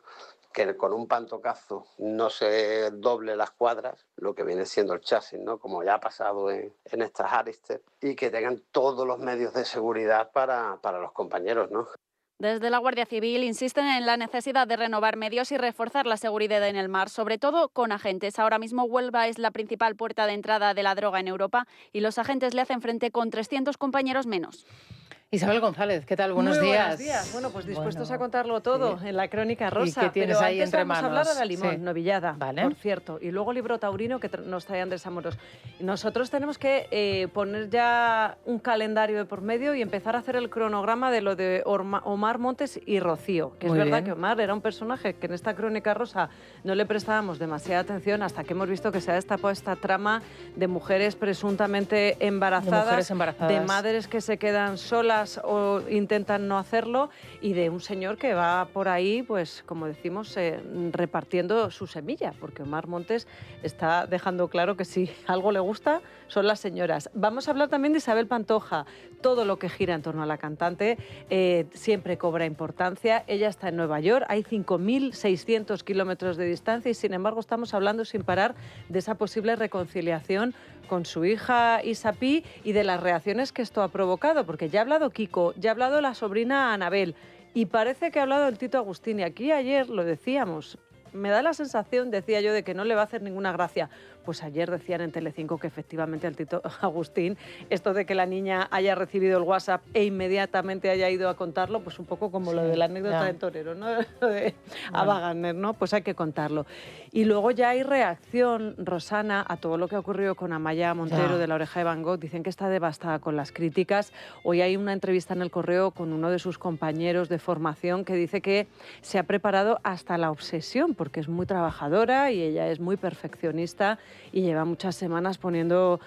que con un pantocazo no se doble las cuadras, lo que viene siendo el chasis, ¿no? Como ya ha pasado en estas Aristek, y que tengan todos los medios de seguridad para los compañeros, ¿no? Desde la Guardia Civil insisten en la necesidad de renovar medios y reforzar la seguridad en el mar, sobre todo con agentes. Ahora mismo Huelva es la principal puerta de entrada de la droga en Europa y los agentes le hacen frente con 300 compañeros menos. Isabel González, ¿qué tal? Buenos días. Buenos días. Bueno, pues dispuestos a contarlo todo en la Crónica Rosa. ¿Y qué tienes pero ahí antes entre vamos manos? A hablar de la Limón, Sí. novillada, Vale. por cierto. Y luego libro taurino que nos trae Andrés Amoros. Nosotros tenemos que poner ya un calendario de por medio y empezar a hacer el cronograma de lo de Omar Montes y Rocío. Que es Muy verdad bien. que Omar era un personaje que en esta Crónica Rosa no le prestábamos demasiada atención hasta que hemos visto que se ha destapado esta trama de mujeres presuntamente embarazadas, de madres que se quedan solas o intentan no hacerlo, y de un señor que va por ahí, pues como decimos, repartiendo su semilla, porque Omar Montes está dejando claro que si algo le gusta son las señoras. Vamos a hablar también de Isabel Pantoja. Todo lo que gira en torno a la cantante siempre cobra importancia. Ella está en Nueva York, hay 5.600 kilómetros de distancia y sin embargo estamos hablando sin parar de esa posible reconciliación con su hija Isapi y de las reacciones que esto ha provocado, porque ya ha hablado Kiko, ya ha hablado la sobrina Anabel y parece que ha hablado el Tito Agustín. Y aquí ayer lo decíamos, me da la sensación, decía yo, de que no le va a hacer ninguna gracia. Pues ayer decían en Telecinco que efectivamente al Tito Agustín, esto de que la niña haya recibido el WhatsApp e inmediatamente haya ido a contarlo, pues un poco como lo de la anécdota del torero, ¿no? Lo de Ava Gardner, ¿no? Pues hay que contarlo. Y luego ya hay reacción, Rosana, a todo lo que ha ocurrido con Amaya Montero de La Oreja de Van Gogh. Dicen que está devastada con las críticas. Hoy hay una entrevista en El Correo con uno de sus compañeros de formación que dice que se ha preparado hasta la obsesión, porque es muy trabajadora y ella es muy perfeccionista y lleva muchas semanas poniendo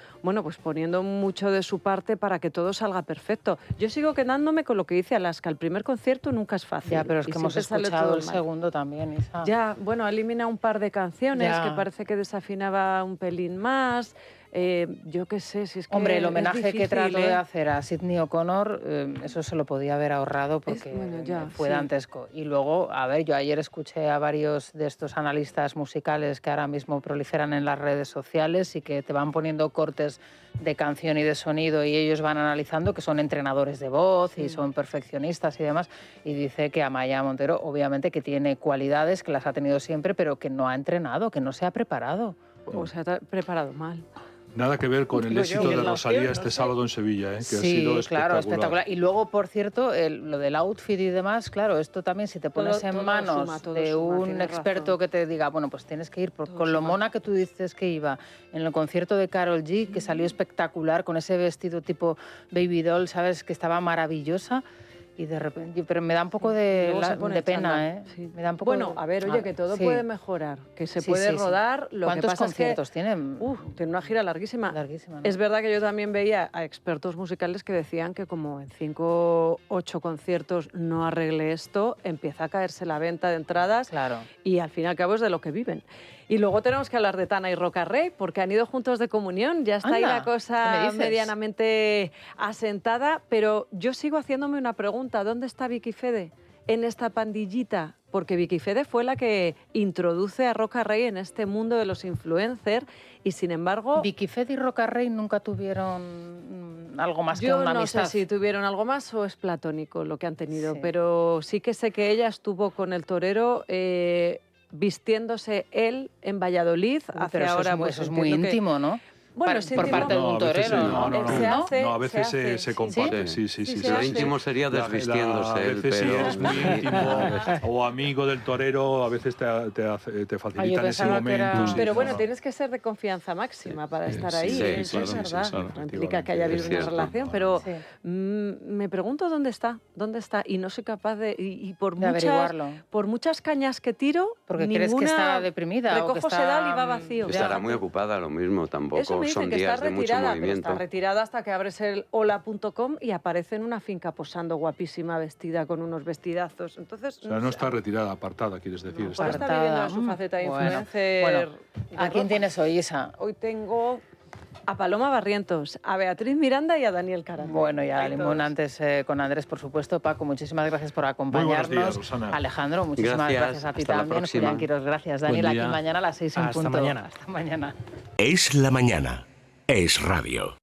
mucho de su parte para que todo salga perfecto. Yo sigo quedándome con lo que dice Alaska, el primer concierto nunca es fácil. Ya, pero es que hemos escuchado el mal. Segundo también, Isa. Ya, bueno, elimina un par de canciones que parece que desafinaba un pelín más. Yo qué sé, si es que Hombre, el es homenaje difícil, que trató de hacer a Sidney O'Connor, eso se lo podía haber ahorrado porque fue dantesco. Y luego, a ver, yo ayer escuché a varios de estos analistas musicales que ahora mismo proliferan en las redes sociales y que te van poniendo cortes de canción y de sonido y ellos van analizando, que son entrenadores de voz y son perfeccionistas y demás, y dice que Amaya Montero obviamente que tiene cualidades, que las ha tenido siempre, pero que no ha entrenado, que no se ha preparado. O sea, ha preparado mal. Nada que ver con el éxito de Rosalía este sábado en Sevilla, que ha sido claro, espectacular. espectacular. Y luego, por cierto, lo del outfit y demás, claro, esto también si te pones en manos de un experto que te diga, bueno, pues tienes que ir con lo mona que tú dices que iba en el concierto de Karol G, que salió espectacular con ese vestido tipo baby doll, ¿sabes? Que estaba maravillosa. Y de repente, pero me da un poco de pena, ¿eh? Sí. Me da un poco a ver, oye, que todo puede mejorar, que se puede rodar. Lo que pasa conciertos es que, tienen? Tiene una gira larguísima. ¿no? Es verdad que yo también veía a expertos musicales que decían que como en 5 o 8 conciertos no arregle esto, empieza a caerse la venta de entradas y al fin y al cabo es de lo que viven. Y luego tenemos que hablar de Tana y Roca Rey, porque han ido juntos de comunión. Ya está ahí la cosa medianamente asentada, pero yo sigo haciéndome una pregunta. ¿Dónde está Vicky Fede en esta pandillita? Porque Vicky Fede fue la que introduce a Roca Rey en este mundo de los influencers y, sin embargo... Vicky Fede y Roca Rey nunca tuvieron algo más que una amistad. Yo no sé si tuvieron algo más o es platónico lo que han tenido, pero sí que sé que ella estuvo con el torero... vistiéndose él en Valladolid hace ahora... Eso es muy íntimo, ¿no? Bueno, por parte de un torero. No, a veces se comparte. Sí. Lo íntimo sería desvistiéndose. A veces si eres muy íntimo o amigo del torero, a veces te facilitan ese momento. Pero bueno, tienes que ser de confianza máxima para estar ahí. Eso es verdad. No implica que haya habido una relación, pero me pregunto dónde está. Y no soy capaz de... Y por muchas cañas que tiro, porque crees que está deprimida. Recojo sedal y va vacío. Estará muy ocupada, lo mismo, tampoco. Dicen que está retirada, pero está retirada hasta que abres el hola.com y aparece en una finca posando guapísima, vestida con unos vestidazos. Entonces, o sea, no está retirada, apartada, quieres decir. No, está viviendo su faceta de influencer. Bueno, ¿a quién tienes hoy, Isa? Hoy tengo a Paloma Barrientos, a Beatriz Miranda y a Daniel Carande. Bueno, y a Limón antes con Andrés, por supuesto. Paco, muchísimas gracias por acompañarnos. Muy buenos días, Rosana. Alejandro, muchísimas gracias a ti también. Julián Quiros, gracias. Daniel, aquí mañana a las 6 en punto. Mañana. Hasta mañana. Es la mañana. Es radio.